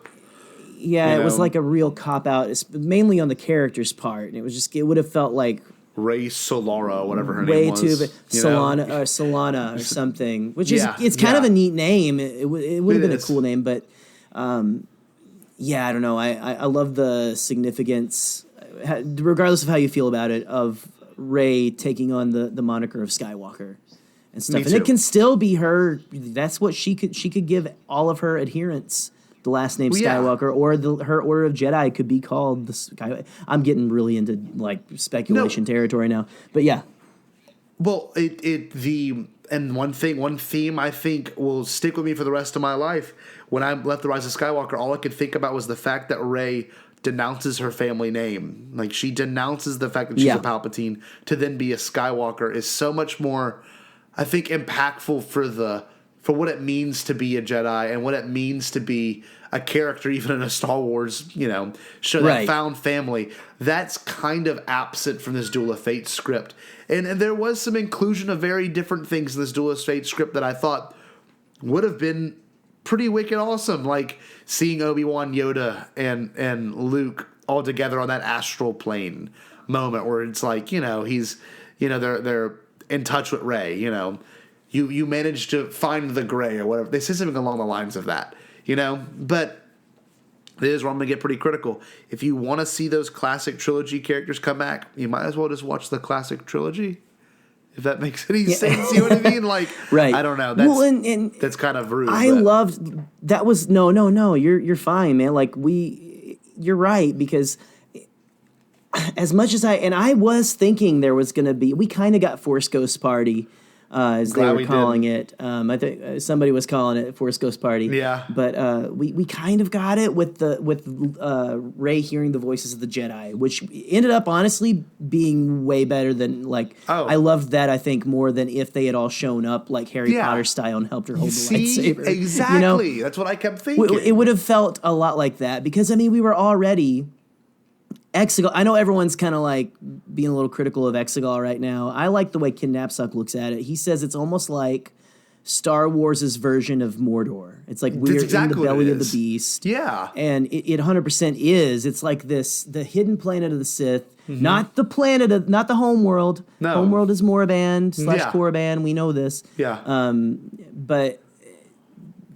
C: Yeah, it was like a real cop-out, mainly on the character's part. And it would have felt like
B: Rey Solara, whatever her name was.
C: Solana or something, which is it's kind of a neat name. It would have been a cool name, but I don't know. I love the significance, regardless of how you feel about it, of Rey taking on the moniker of Skywalker and stuff. And it can still be her. That's what she could give all of her adherents the last name Skywalker, or her Order of Jedi could be called the Skywalker. I'm getting really into like speculation territory now, but yeah.
B: Well, one theme I think will stick with me for the rest of my life. When I left The Rise of Skywalker, all I could think about was the fact that Rey denounces her family name. Like, she denounces the fact that she's a Palpatine to then be a Skywalker is so much more, I think, impactful for what it means to be a Jedi and what it means to be a character, even in a Star Wars, show, that found family. That's kind of absent from this Duel of Fates script. And there was some inclusion of very different things in this Duel of Fates script that I thought would have been pretty wicked awesome, like seeing Obi-Wan, Yoda, and Luke all together on that astral plane moment where it's like, he's, they're in touch with Rey, you managed to find the gray or whatever. They say something along the lines of that, but this is where I'm going to get pretty critical. If you want to see those classic trilogy characters come back, you might as well just watch the classic trilogy. If that makes any sense, you know what I mean? Like, I don't know. That's that's kind of rude.
C: I loved that. Was no. You're fine, man. Like you're right, because as much as I was thinking there was going to be, we kind of got Force Ghost Party as they
B: Glad
C: were
B: we
C: calling it. I think somebody was calling it Force Ghost Party.
B: Yeah.
C: But we kind of got it with Rey hearing the voices of the Jedi, which ended up honestly being way better than like.
B: Oh.
C: I loved that, I think, more than if they had all shown up like Harry Potter style and helped her hold the lightsaber.
B: Exactly.
C: You know?
B: That's what I kept thinking.
C: It would have felt a lot like that because I mean we were already. Exegol. I know everyone's kind of like being a little critical of Exegol right now. I like the way Ken Knapsack looks at it. He says it's almost like Star Wars' version of Mordor. It's like we're in the belly of the beast.
B: Yeah.
C: And it 100% is. It's like the hidden planet of the Sith, not the planet of, not the homeworld.
B: No.
C: Homeworld is Moraband / Korriban. We know this.
B: Yeah.
C: But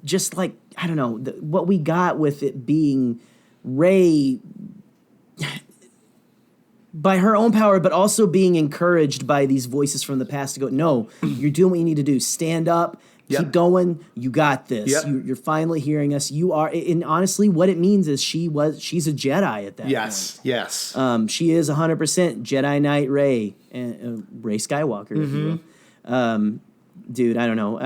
C: just like, I don't know, what we got with it being Rey by her own power, but also being encouraged by these voices from the past to go, no, you're doing what you need to do. Stand up, keep going. You got this.
B: Yep.
C: You're finally hearing us. You are, and honestly, what it means is she's a Jedi at that point.
B: Yes.
C: She is 100% Jedi Knight Rey, Rey Skywalker, if you will. Dude, I don't know.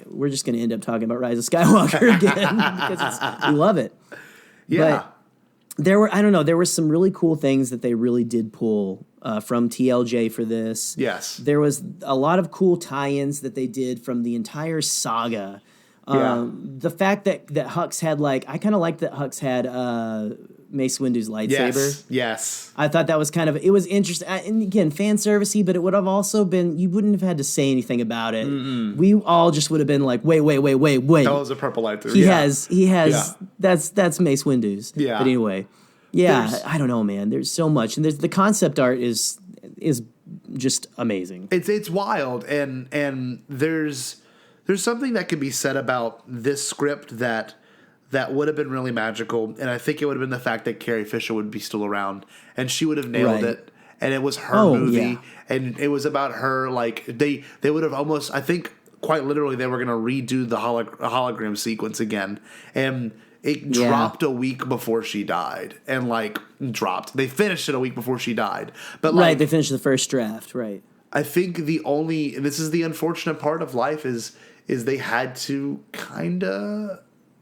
C: We're just going to end up talking about Rise of Skywalker again because we love it.
B: Yeah.
C: But there were some really cool things that they really did pull from TLJ for this.
B: Yes.
C: There was a lot of cool tie-ins that they did from the entire saga. The fact that Hux had I kind of liked that Hux had Mace Windu's lightsaber.
B: Yes.
C: I thought that was it was interesting. And again, fan servicey, but it would have also been, you wouldn't have had to say anything about it. Mm-mm. We all just would have been like, wait. That
B: was a purple lightsaber.
C: He has, that's Mace Windu's.
B: Yeah.
C: But anyway, I don't know, man. There's so much. And the concept art is just amazing.
B: It's wild. And there's something that can be said about this script that would have been really magical, and I think it would have been the fact that Carrie Fisher would be still around, and she would have nailed it, and it was her movie, and it was about her. Like they would have almost, I think, quite literally, they were going to redo the hologram sequence again, and it dropped a week before she died, and they finished it a week before she died, but
C: they finished the first draft, right?
B: I think this is the unfortunate part of life is they had to kind of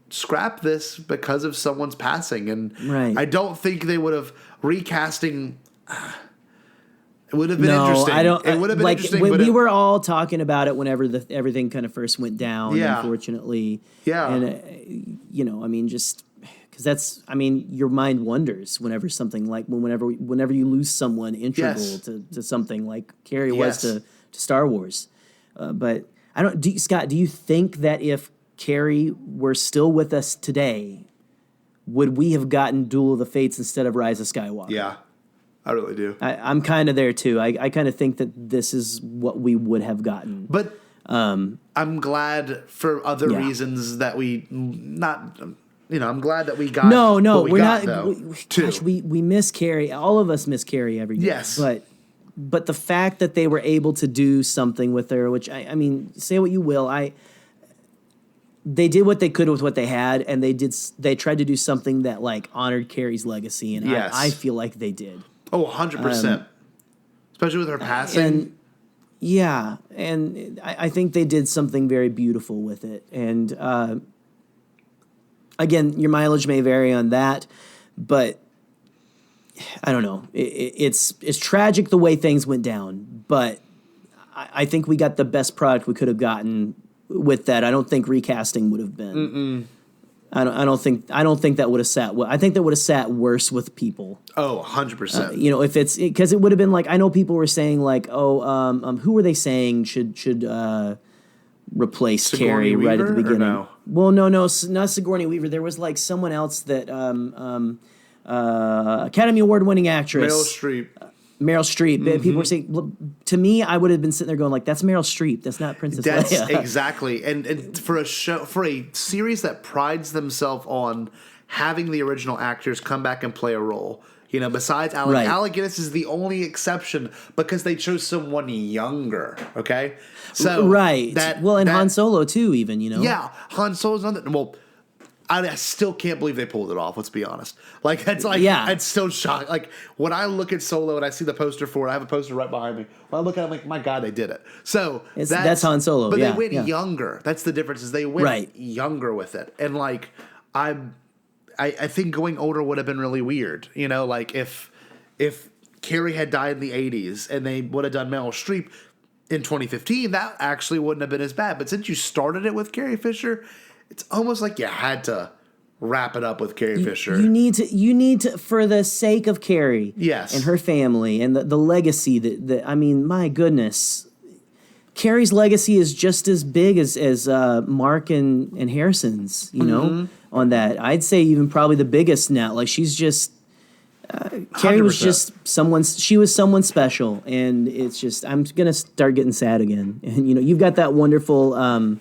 B: scrap this because of someone's passing, and I don't think they would have recasting. It would have been interesting. It would have been interesting.
C: When we were all talking about it whenever everything kind of first went down. Unfortunately, and I mean, just because your mind wonders whenever something whenever you lose someone integral to something like Carrie was to Star Wars. But I don't, Scott. Do you think that if Carrie were still with us today, would we have gotten Duel of the Fates instead of Rise of Skywalker?
B: Yeah, I really do.
C: I'm kind of there too. I kind of think that this is what we would have gotten.
B: But I'm glad for other reasons that I'm glad that we got.
C: No,
B: what
C: we're
B: got,
C: not.
B: Gosh,
C: we miss Carrie. All of us miss Carrie every day.
B: Yes,
C: but the fact that they were able to do something with her, which I mean, say what you will, they did what they could with what they had, and they tried to do something that honored Carrie's legacy, and I feel like they did.
B: Oh, 100%. Especially with her passing.
C: And I think they did something very beautiful with it. And again, your mileage may vary on that, but I don't know. It's tragic the way things went down, but I think we got the best product we could have gotten with that. I don't think recasting would have been. I don't think that would have sat well. I think that would have sat worse with people.
B: Oh, 100%.
C: If it's because it would have been I know people were saying who were they saying should replace
B: Sigourney
C: Carrie
B: Weaver,
C: right at the beginning?
B: No?
C: Well, no, not Sigourney Weaver. There was someone else that Academy Award winning actress Meryl Streep. Mm-hmm. People were saying, to me, I would have been sitting there going that's Meryl Streep. That's not Princess Leia.
B: Exactly. And for a series that prides themselves on having the original actors come back and play a role, besides Alec.
C: Right.
B: Alec Guinness is the only exception because they chose someone younger. Okay. So
C: right. Han Solo too, even.
B: Yeah, Han Solo's on that. Well, I still can't believe they pulled it off. Let's be honest. Like that's like it's still shocking. Like when I look at Solo and I see the poster for it, I have a poster right behind me. When I look at it, I'm like, my God, they did it. So
C: that's Han Solo.
B: But they went younger. That's the difference. Is they went younger with it, and like I think going older would have been really weird. You know, like if Carrie had died in the 80s and they would have done Meryl Streep in 2015, that actually wouldn't have been as bad. But since you started it with Carrie Fisher, it's almost like you had to wrap it up with Carrie Fisher.
C: You need to, for the sake of Carrie, and her family, and the legacy that I mean, my goodness, Carrie's legacy is just as big as Mark and Harrison's. You know, on that, I'd say even probably the biggest now. Like she's just. Carrie was 100%. Just someone. She was someone special, and it's just I'm gonna start getting sad again. And you know, you've got that wonderful.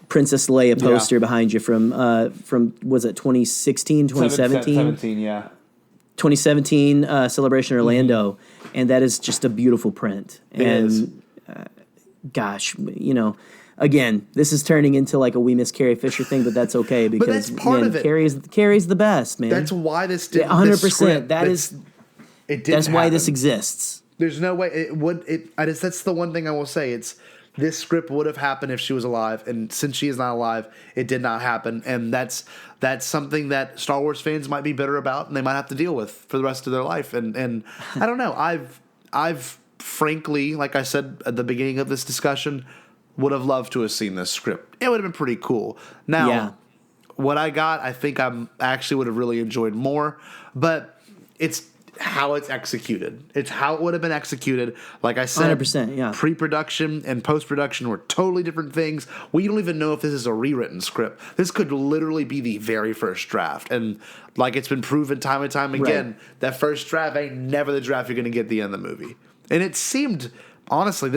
C: Princess Leia poster behind you from was it 2016, 2017? 2017 Celebration Orlando, and that is just a beautiful print. Gosh, you know, again, this is turning into like a We Miss Carrie Fisher thing, but that's okay because
B: but that's part of it.
C: Carrie's the best, man.
B: That's why this did
C: 100%. That's why this exists.
B: There's no way it would. That's the one thing I will say. This script would have happened if she was alive, and since she is not alive, it did not happen, and that's something that Star Wars fans might be bitter about, and they might have to deal with for the rest of their life. And I don't know. I've frankly, like I said at the beginning of this discussion, would have loved to have seen this script. It would have been pretty cool. Now, what I got, I think I actually would have really enjoyed more, but it's how it's executed. It's how it would have been executed. Like I said,
C: 100%,
B: pre-production and post-production were totally different things. We don't even know if this is a rewritten script. This could literally be the very first draft. And like it's been proven time and time again, that first draft ain't never the draft you're going to get at the end of the movie. And it seemed... Honestly,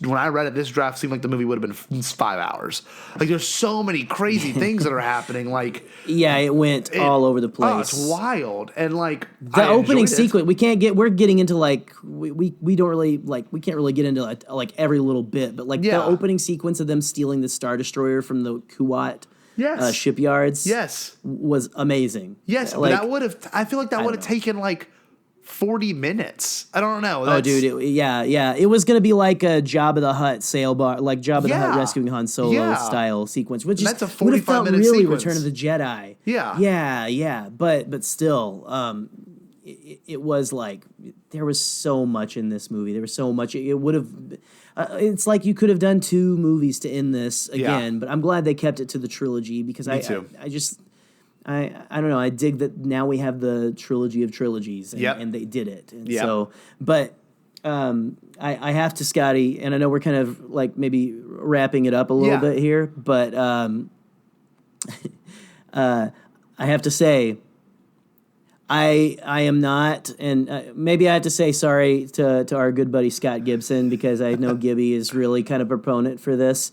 B: when I read it, this draft seemed like the movie would have been 5 hours. Like, there's so many crazy things that are happening. Like,
C: it went all over the place.
B: Oh, it's wild. And like
C: the opening sequence, we're getting into like we don't really like we can't really get into like every little bit, but like the opening sequence of them stealing the Star Destroyer from the Kuwait shipyards, was amazing.
B: Yes,
C: like,
B: but that would have. I feel like that would have taken like 40 minutes. I don't know.
C: It was going to be like a Jabba the Hutt sail bar, like Jabba the Hutt rescuing Han Solo style sequence, which
B: that's a
C: 45-minute
B: really
C: sequence. Return of the Jedi. Yeah. But still, it was like there was so much in this movie. There was so much. It would have. It's like you could have done 2 movies to end this again, but I'm glad they kept it to the trilogy because I don't know. I dig that now we have the trilogy of trilogies, and they did it. And so, but I have to, Scotty, and I know we're kind of like maybe wrapping it up a little bit here, but I have to say, I am not, and maybe I have to say sorry to our good buddy Scott Gibson because I know Gibby is really kind of a proponent for this.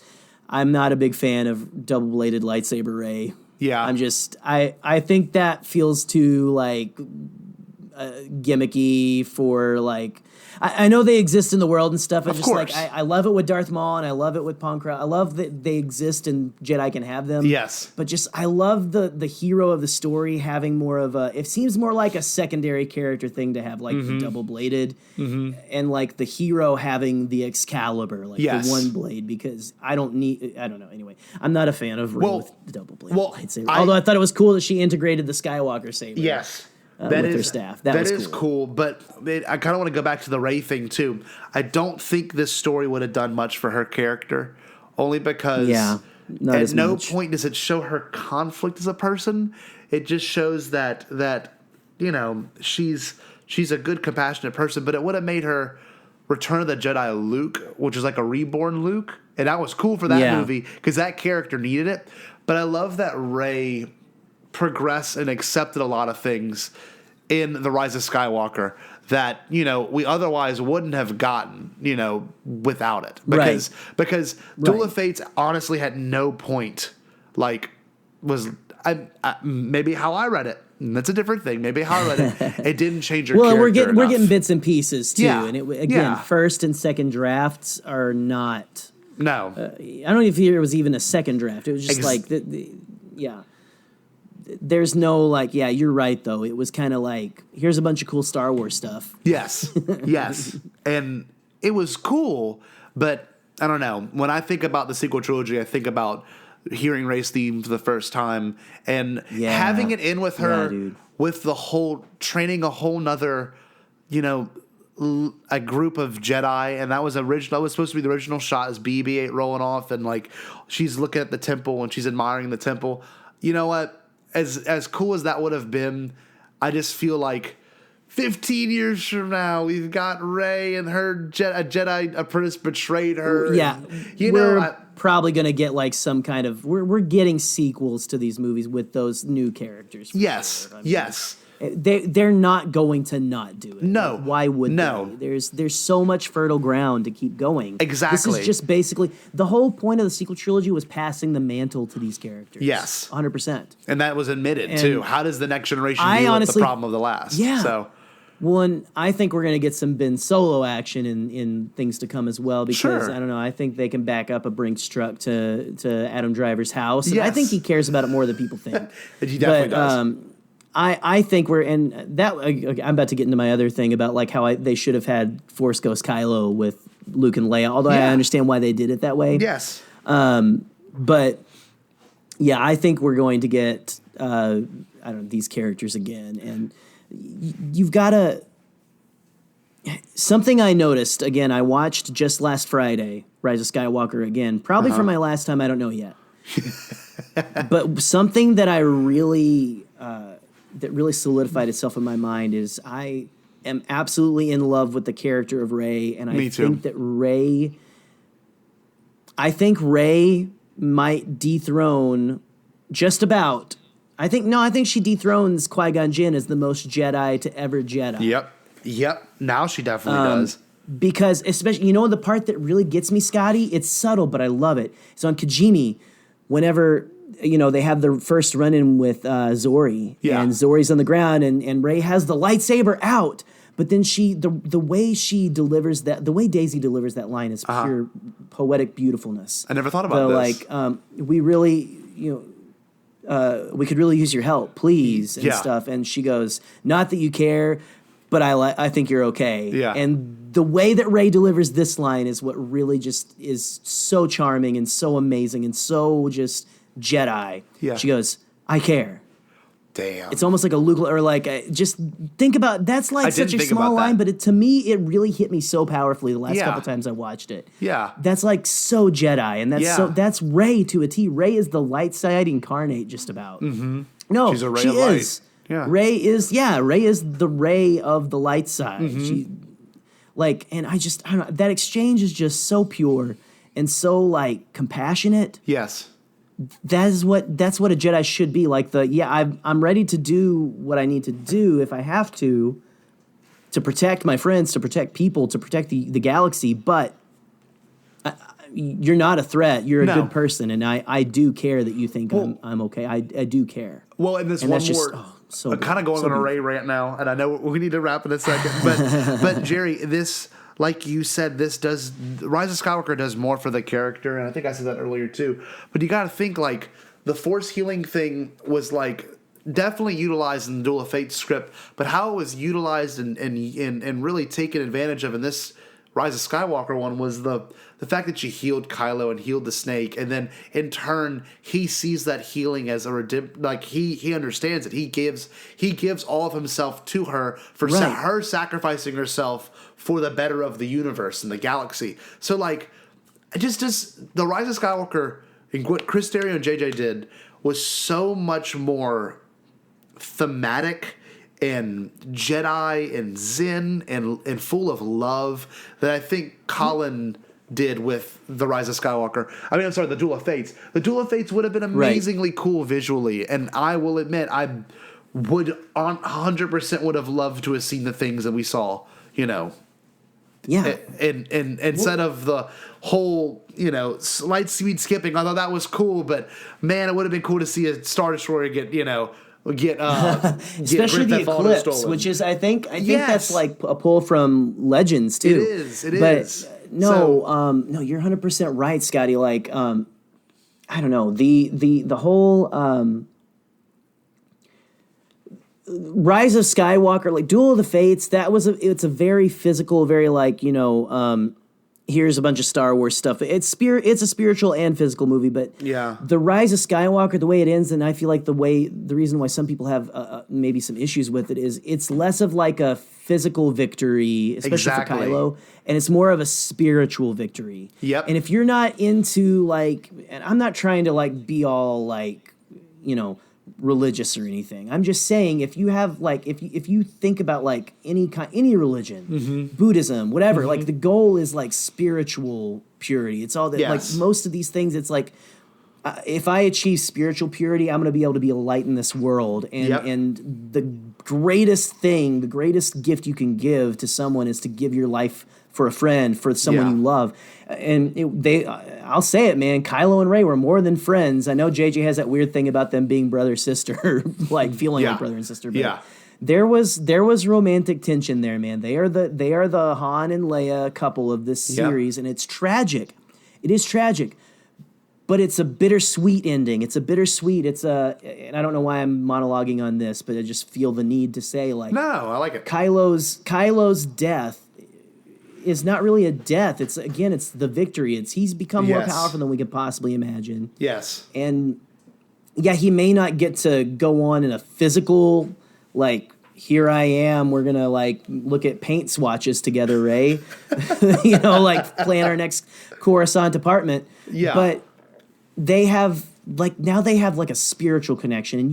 C: I'm not a big fan of double-bladed lightsaber Rey.
B: Yeah,
C: I'm just I think that feels too like gimmicky for like I know they exist in the world and stuff. Of course. Like I love it with Darth Maul and I love it with Pankra. I love that they exist and Jedi can have them.
B: Yes,
C: but just I love the hero of the story having more of a. It seems more like a secondary character thing to have like the double bladed and like the hero having the Excalibur, like the one blade because I don't know. Anyway, I'm not a fan of Rey with the double bladed lightsaber. Although I thought it was cool that she integrated the Skywalker saber.
B: Yes.
C: With her staff. That was
B: cool. But I kind of want to go back to the Rey thing, too. I don't think this story would have done much for her character, only because at no point does it show her conflict as a person. It just shows that you know, she's a good, compassionate person, but it would have made her Return of the Jedi Luke, which is like a reborn Luke, and that was cool for that movie because that character needed it. But I love that Rey progressed and accepted a lot of things in The Rise of Skywalker that, you know, we otherwise wouldn't have gotten, you know, without it. Because Duel of Fates honestly had no point, like, was maybe how I read it. And that's a different thing. Maybe how I read it. It didn't change your character
C: we're getting bits and pieces, too.
B: Yeah.
C: And first and second drafts are not...
B: No.
C: I don't even feel it was even a second draft. It was just there's no like, yeah, you're right though. It was kind of like, here's a bunch of cool Star Wars stuff.
B: Yes, yes, and it was cool, but I don't know. When I think about the sequel trilogy, I think about hearing Rey's theme for the first time and having it in with her with the whole training a whole nother, a group of Jedi, and that was original. That was supposed to be the original shot as BB-8 rolling off, and like she's looking at the temple and she's admiring the temple. You know what? As cool as that would have been, I just feel like 15 years from now, we've got Rey and her a Jedi apprentice betrayed her.
C: Yeah, we're probably gonna get like some kind of we're getting sequels to these movies with those new characters.
B: Yes,
C: sure.
B: yes.
C: They're not going to not do it.
B: No.
C: Why would they? There's so much fertile ground to keep going.
B: Exactly.
C: This is just basically the whole point of the sequel trilogy was passing the mantle to these characters.
B: Yes.
C: 100%.
B: And that was admitted too. How does the next generation deal with the problem of the last?
C: Yeah.
B: So
C: one, I think we're going to get some Ben Solo action in things to come as well because, I don't know, I think they can back up a Brinks truck to Adam Driver's house. And I think he cares about it more than people think.
B: He definitely does.
C: I think I'm about to get into my other thing about like how they should have had Force Ghost Kylo with Luke and Leia, although I understand why they did it that way.
B: Yes.
C: But yeah, I think we're going to get, these characters again. And you've got to, something I noticed, again, I watched just last Friday, Rise of Skywalker again, probably for my last time, I don't know yet. But something that I really, that really solidified itself in my mind is I am absolutely in love with the character of Rey, and I think Rey might dethrone just about. I think she dethrones Qui-Gon Jinn as the most Jedi to ever Jedi.
B: Yep. Now she definitely does.
C: Because especially, the part that really gets me, Scotty, it's subtle, but I love it. So on Kijimi, whenever they have the first run-in with Zori, and Zori's on the ground, and Rey has the lightsaber out, but then the way she delivers that, the way Daisy delivers that line is pure poetic beautifulness.
B: I never thought about this.
C: Like, we really, we could really use your help, please, and stuff. And she goes, "Not that you care, but I think you're okay."
B: Yeah.
C: And the way that Rey delivers this line is what really just is so charming and so amazing and so just Jedi.
B: Yeah.
C: She goes, "I care."
B: Damn.
C: It's almost like a Luke, or like just think about that's like such a small line, but to me it really hit me so powerfully the last couple times I watched it.
B: Yeah.
C: That's like so Jedi, and that's Rey to a T. Rey is the light side incarnate, just about. Mm-hmm. No,
B: she's a ray
C: she
B: of
C: is.
B: Light. Yeah.
C: Rey is the Rey of the light side. Mm-hmm. And I don't know, that exchange is just so pure and so like compassionate.
B: Yes.
C: That's what a Jedi should be. Like I'm ready to do what I need to do if I have to protect my friends, to protect people, to protect the galaxy. But you're not a threat. You're a good person, and I do care that you think I'm okay. I do care.
B: Well, and one more. I'm kind of going on a Rey rant now, and I know we need to wrap in a second. But Jerry, this. Like you said, Rise of Skywalker does more for the character, and I think I said that earlier too. But you got to think like the Force healing thing was like definitely utilized in the Duel of Fates script, but how it was utilized and really taken advantage of in this Rise of Skywalker one was the fact that she healed Kylo and healed the snake, and then in turn he sees that healing as a he understands it. He gives all of himself to her for her sacrificing herself for the better of the universe and the galaxy. So like, just the Rise of Skywalker and what Chris Terrio and JJ did was so much more thematic and Jedi and Zen and full of love that I think Colin did with the Rise of Skywalker. I mean, I'm sorry, the Duel of Fates. The Duel of Fates would have been amazingly cool visually, and I will admit I would 100% would have loved to have seen the things that we saw,
C: Yeah.
B: And instead of the whole, light speed skipping, although that was cool, but man, it would have been cool to see a Star Destroyer get
C: especially the Eclipse, which is I think that's like a pull from Legends too.
B: It is.
C: No, you're 100% right, Scotty. Like, I don't know, the whole Rise of Skywalker, like Duel of the Fates, it's a very physical, very like, here's a bunch of Star Wars stuff. It's a spiritual and physical movie, but
B: Yeah.
C: the Rise of Skywalker, the way it ends, and I feel like the reason why some people have maybe some issues with it is it's less of like a physical victory, especially for Kylo, and it's more of a spiritual victory.
B: Yep.
C: And if you're not into like, and I'm not trying to like be all like, religious or anything. I'm just saying if you have like if you think about like any religion, Buddhism, whatever, like the goal is like spiritual purity. It's all that like most of these things. It's like if I achieve spiritual purity, I'm going to be able to be a light in this world. And the greatest gift you can give to someone is to give your life for a friend, for someone you love. And I'll say it, man, Kylo and Rey were more than friends. I know JJ has that weird thing about them being brother-sister, like feeling like brother and sister. But there was romantic tension there, man. They are the Han and Leia couple of this series, and it's tragic. It is tragic. But it's a bittersweet ending. And I don't know why I'm monologuing on this, but I just feel the need to say, like,
B: no, I like it.
C: Kylo's death is not really a death. It's the victory. He's become more powerful than we could possibly imagine.
B: Yes.
C: And he may not get to go on in a physical, like, here I am, we're gonna like look at paint swatches together, Rey. Like plan our next Coruscant apartment. Yeah. But they have like a spiritual connection, and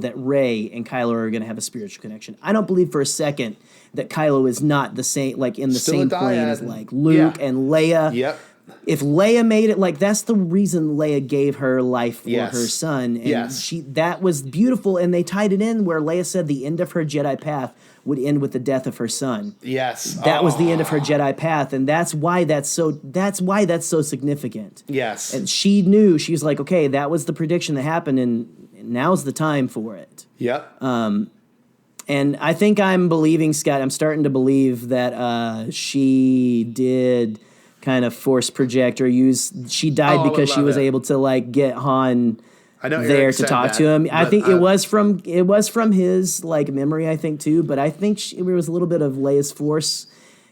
C: that Rey and Kylo are going to have a spiritual connection. I don't believe for a second that Kylo is not the same, like in the same plane as like Luke and Leia. Yep. If Leia made it, like that's the reason Leia gave her life for her son, and that was beautiful. And they tied it in where Leia said the end of her Jedi path would end with the death of her son. Yes, that was the end of her Jedi path, and that's why that's so significant. Yes, and she knew, she was like, okay, that was the prediction that happened, and now's the time for it. Yep. And I think I'm believing, Scott. I'm starting to believe that she did kind of force project or use. She died because she was able to like get Han there to talk to him. I think it was from his like memory, I think too. But I think there was a little bit of Leia's force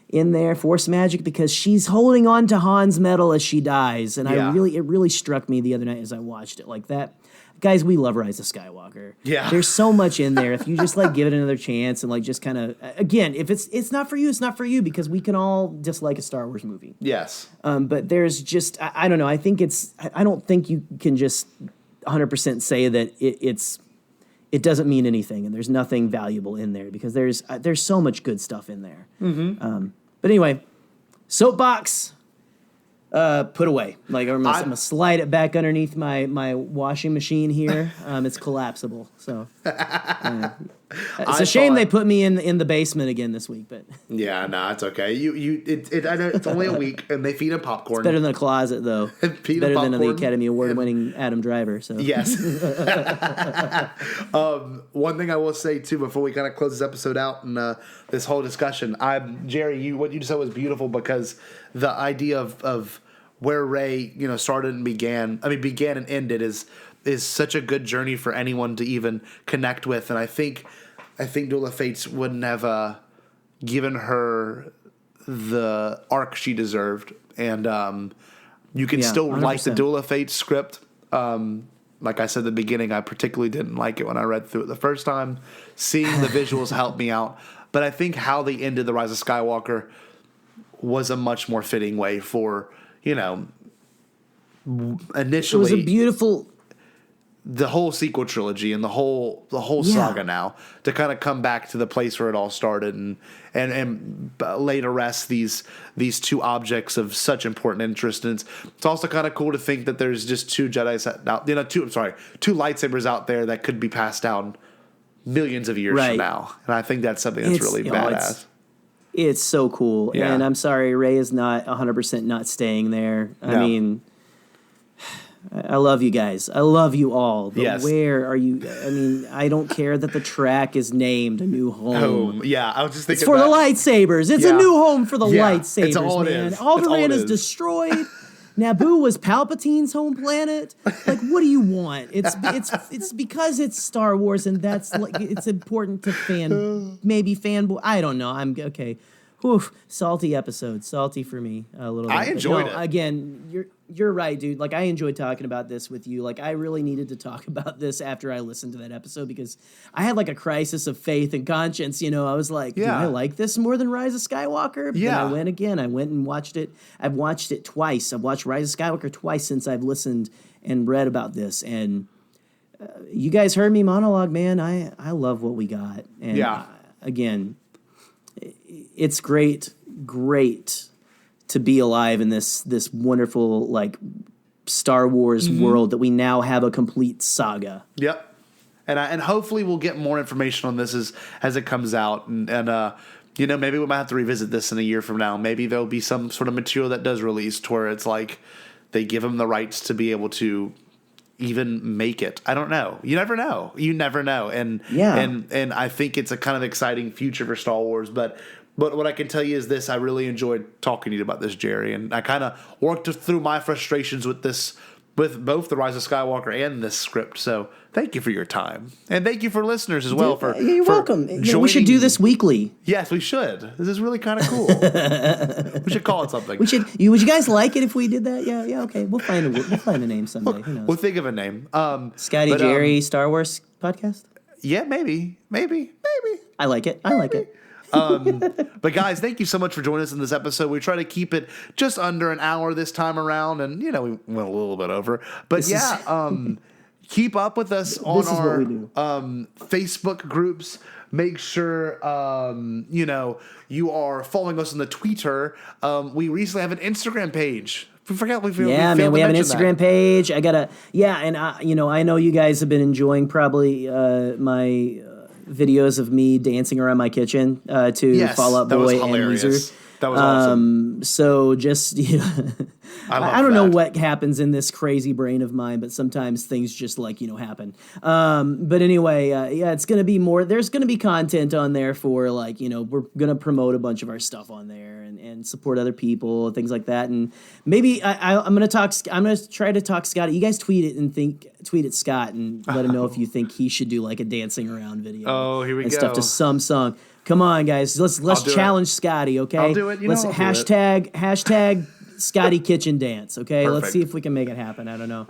C: in there, force magic, because she's holding on to Han's medal as she dies. And it really struck me the other night as I watched it like that. Guys, we love Rise of Skywalker. Yeah, there's so much in there. If you just like give it another chance and like just kind of again, if it's not for you, it's not for you, because we can all dislike a Star Wars movie. Yes. But there's just I don't know. I think I don't think you can just 100% say that it doesn't mean anything and there's nothing valuable in there, because there's so much good stuff in there. Mm-hmm. But anyway, soapbox. Put away. Like I'm gonna slide it back underneath my washing machine here. It's collapsible, so it's a shame they put me in the basement again this week. But
B: yeah, no, it's okay. I know it's only a week, and they feed him popcorn.
C: It's better than a closet, though. Better than the Academy Award-winning Adam Driver. So
B: yes. One thing I will say too before we kind of close this episode out and this whole discussion, Jerry, what you said was beautiful, because the idea of where Rey, started and began and ended is such a good journey for anyone to even connect with. And I think Duel of Fates wouldn't have given her the arc she deserved. And you can still 100%. Like the Duel of Fates script. Like I said at the beginning, I particularly didn't like it when I read through it the first time. Seeing the visuals helped me out. But I think how they ended The Rise of Skywalker was a much more fitting way for, initially. It was a beautiful. The whole sequel trilogy and the whole saga now to kind of come back to the place where it all started and lay to rest these two objects of such important interest. And it's also kind of cool to think that there's just two Jedi's out, two lightsabers out there that could be passed down millions of years from now. And I think that's something that's really badass.
C: It's so cool. Yeah. And I'm sorry, Rey is not 100% not staying there. I mean, I love you guys. I love you all. But where are you? I mean, I don't care that the track is named A New Home.
B: Yeah, I was just thinking
C: it's for the lightsabers. It's a new home for the lightsabers,
B: it's all
C: man.
B: it is.
C: Alderaan is destroyed. Naboo was Palpatine's home planet. Like, what do you want? It's because it's Star Wars, and that's like it's important to fanboy. I don't know. I'm okay. Oof, salty episode, salty for me a little bit.
B: I enjoyed it.
C: Again, you're right, dude. Like, I enjoyed talking about this with you. Like, I really needed to talk about this after I listened to that episode because I had like a crisis of faith and conscience. You know, I was like, do I like this more than Rise of Skywalker? But then I went again. I went and watched it. I've watched it twice. I've watched Rise of Skywalker twice since I've listened and read about this. And you guys heard me monologue, man. I love what we got. And again, it's great to be alive in this wonderful like Star Wars world that we now have a complete saga.
B: Yep. And hopefully we'll get more information on this as it comes out. And you know, maybe we might have to revisit this in a year from now. Maybe there'll be some sort of material that does release to where it's like they give them the rights to be able to even make it. I don't know. You never know. And and I think it's a kind of exciting future for Star Wars. But what I can tell you is this: I really enjoyed talking to you about this, Jerry, and I kind of worked through my frustrations with this, with both the Rise of Skywalker and this script. So thank you for your time, and thank you for listeners as well.
C: You're welcome. We should do this weekly.
B: Yes, we should. This is really kind of cool. We should call it something.
C: Would you guys like it if we did that? Yeah. Okay. We'll find a name someday. Who knows?
B: We'll think of a name.
C: Scotty Jerry Star Wars podcast.
B: Yeah, maybe.
C: I like it.
B: But guys, thank you so much for joining us in this episode. We try to keep it just under an hour this time around, and you know we went a little bit over. But keep up with us on our Facebook groups. Make sure you are following us on the Twitter. We recently have an Instagram page. We have an
C: Instagram page. I know you guys have been enjoying probably my videos of me dancing around my kitchen to Fall Out Boy and Weezer.
B: That was awesome.
C: So just, I don't know what happens in this crazy brain of mine, but sometimes things just happen. But anyway, it's going to be more, there's going to be content on there for we're going to promote a bunch of our stuff on there and support other people, things like that. And maybe I'm going to try to talk Scott. You guys tweet at Scott and let him know if you think he should do like a dancing around video.
B: Oh, here we go.
C: Stuff to some song. Come on, guys. Let's challenge Scotty, okay?
B: I'll do it.
C: Let's hashtag Scotty Kitchen Dance, okay?
B: Perfect.
C: Let's see if we can make it happen. I don't know.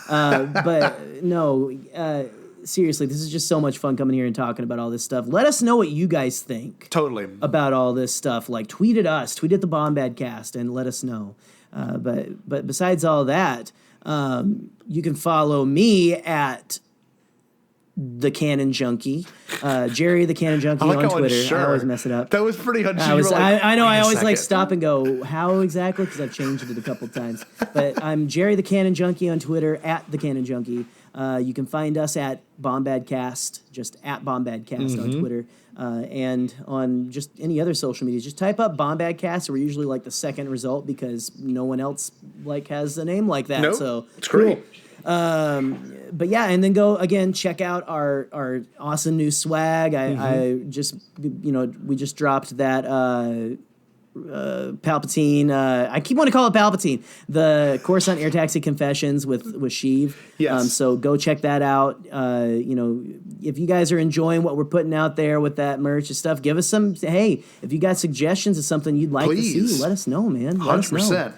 C: But no, seriously, this is just so much fun coming here and talking about all this stuff. Let us know what you guys think.
B: Totally.
C: About all this stuff. Like, tweet at us. Tweet at the Bombadcast and let us know. But besides all that, you can follow me at The Canon Junkie, Jerry the Canon Junkie on Twitter. I always mess it up.
B: That was pretty unsure.
C: I know. I always like stop and go, how exactly? Because I've changed it a couple times. But I'm Jerry the Canon Junkie on Twitter, at The Canon Junkie. You can find us at Bombadcast, just at Bombadcast on Twitter, and on just any other social media. Just type up Bombadcast. We're usually like the second result because no one else has a name like that.
B: Nope.
C: So
B: it's great.
C: Cool. But yeah, and then go again, check out our awesome new swag. We just dropped that Palpatine. I keep wanting to call it Palpatine. The Coruscant Air Taxi Confessions with Sheev.
B: Yes.
C: So go check that out. If you guys are enjoying what we're putting out there with that merch and stuff, give us some. Hey, if you got suggestions of something you'd like to see, let us know, man.
B: 100%.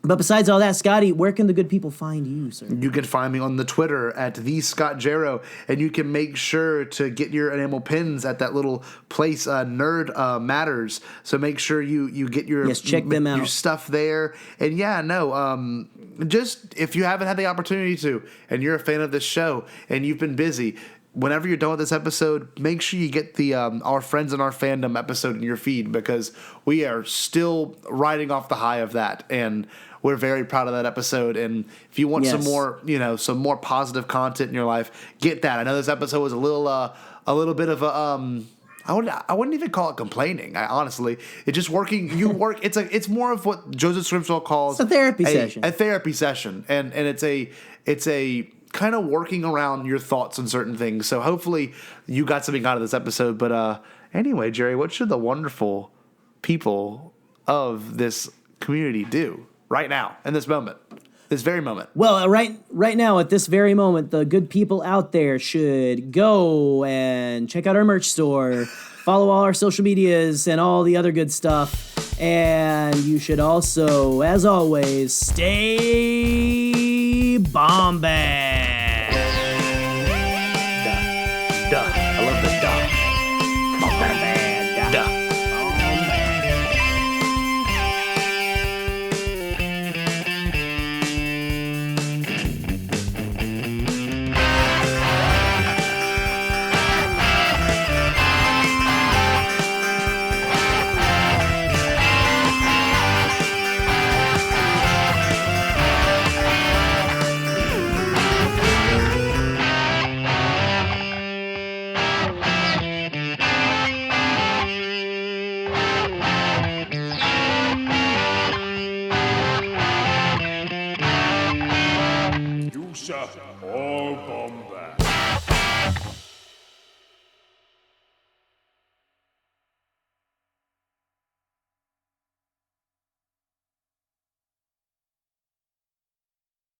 C: But besides all that, Scotty, where can the good people find you, sir?
B: You can find me on the Twitter at @TheScottJarrow, and you can make sure to get your enamel pins at that little place, Nerd Matters. So make sure you get your
C: check them out.
B: Your stuff there. And just if you haven't had the opportunity to, and you're a fan of this show, and you've been busy, whenever you're done with this episode, make sure you get the Our Friends in Our Fandom episode in your feed, because we are still riding off the high of that, and we're very proud of that episode. And if you want some more positive content in your life, get that. I know this episode was a little bit of a I wouldn't even call it complaining. It's just working. You work. It's more of what Joseph Scrimshaw calls
C: a therapy session.
B: A therapy session, and it's a kind of working around your thoughts on certain things. So hopefully you got something out of this episode. But anyway, Jerry, what should the wonderful people of this community do? right now, in this moment, this very moment.
C: Well, right now, at this very moment, the good people out there should go and check out our merch store, follow all our social medias and all the other good stuff. And you should also, as always, stay Bombad.
B: Duh. I love the duh.
C: Bombad.
B: Duh.
A: You shall all Bombad.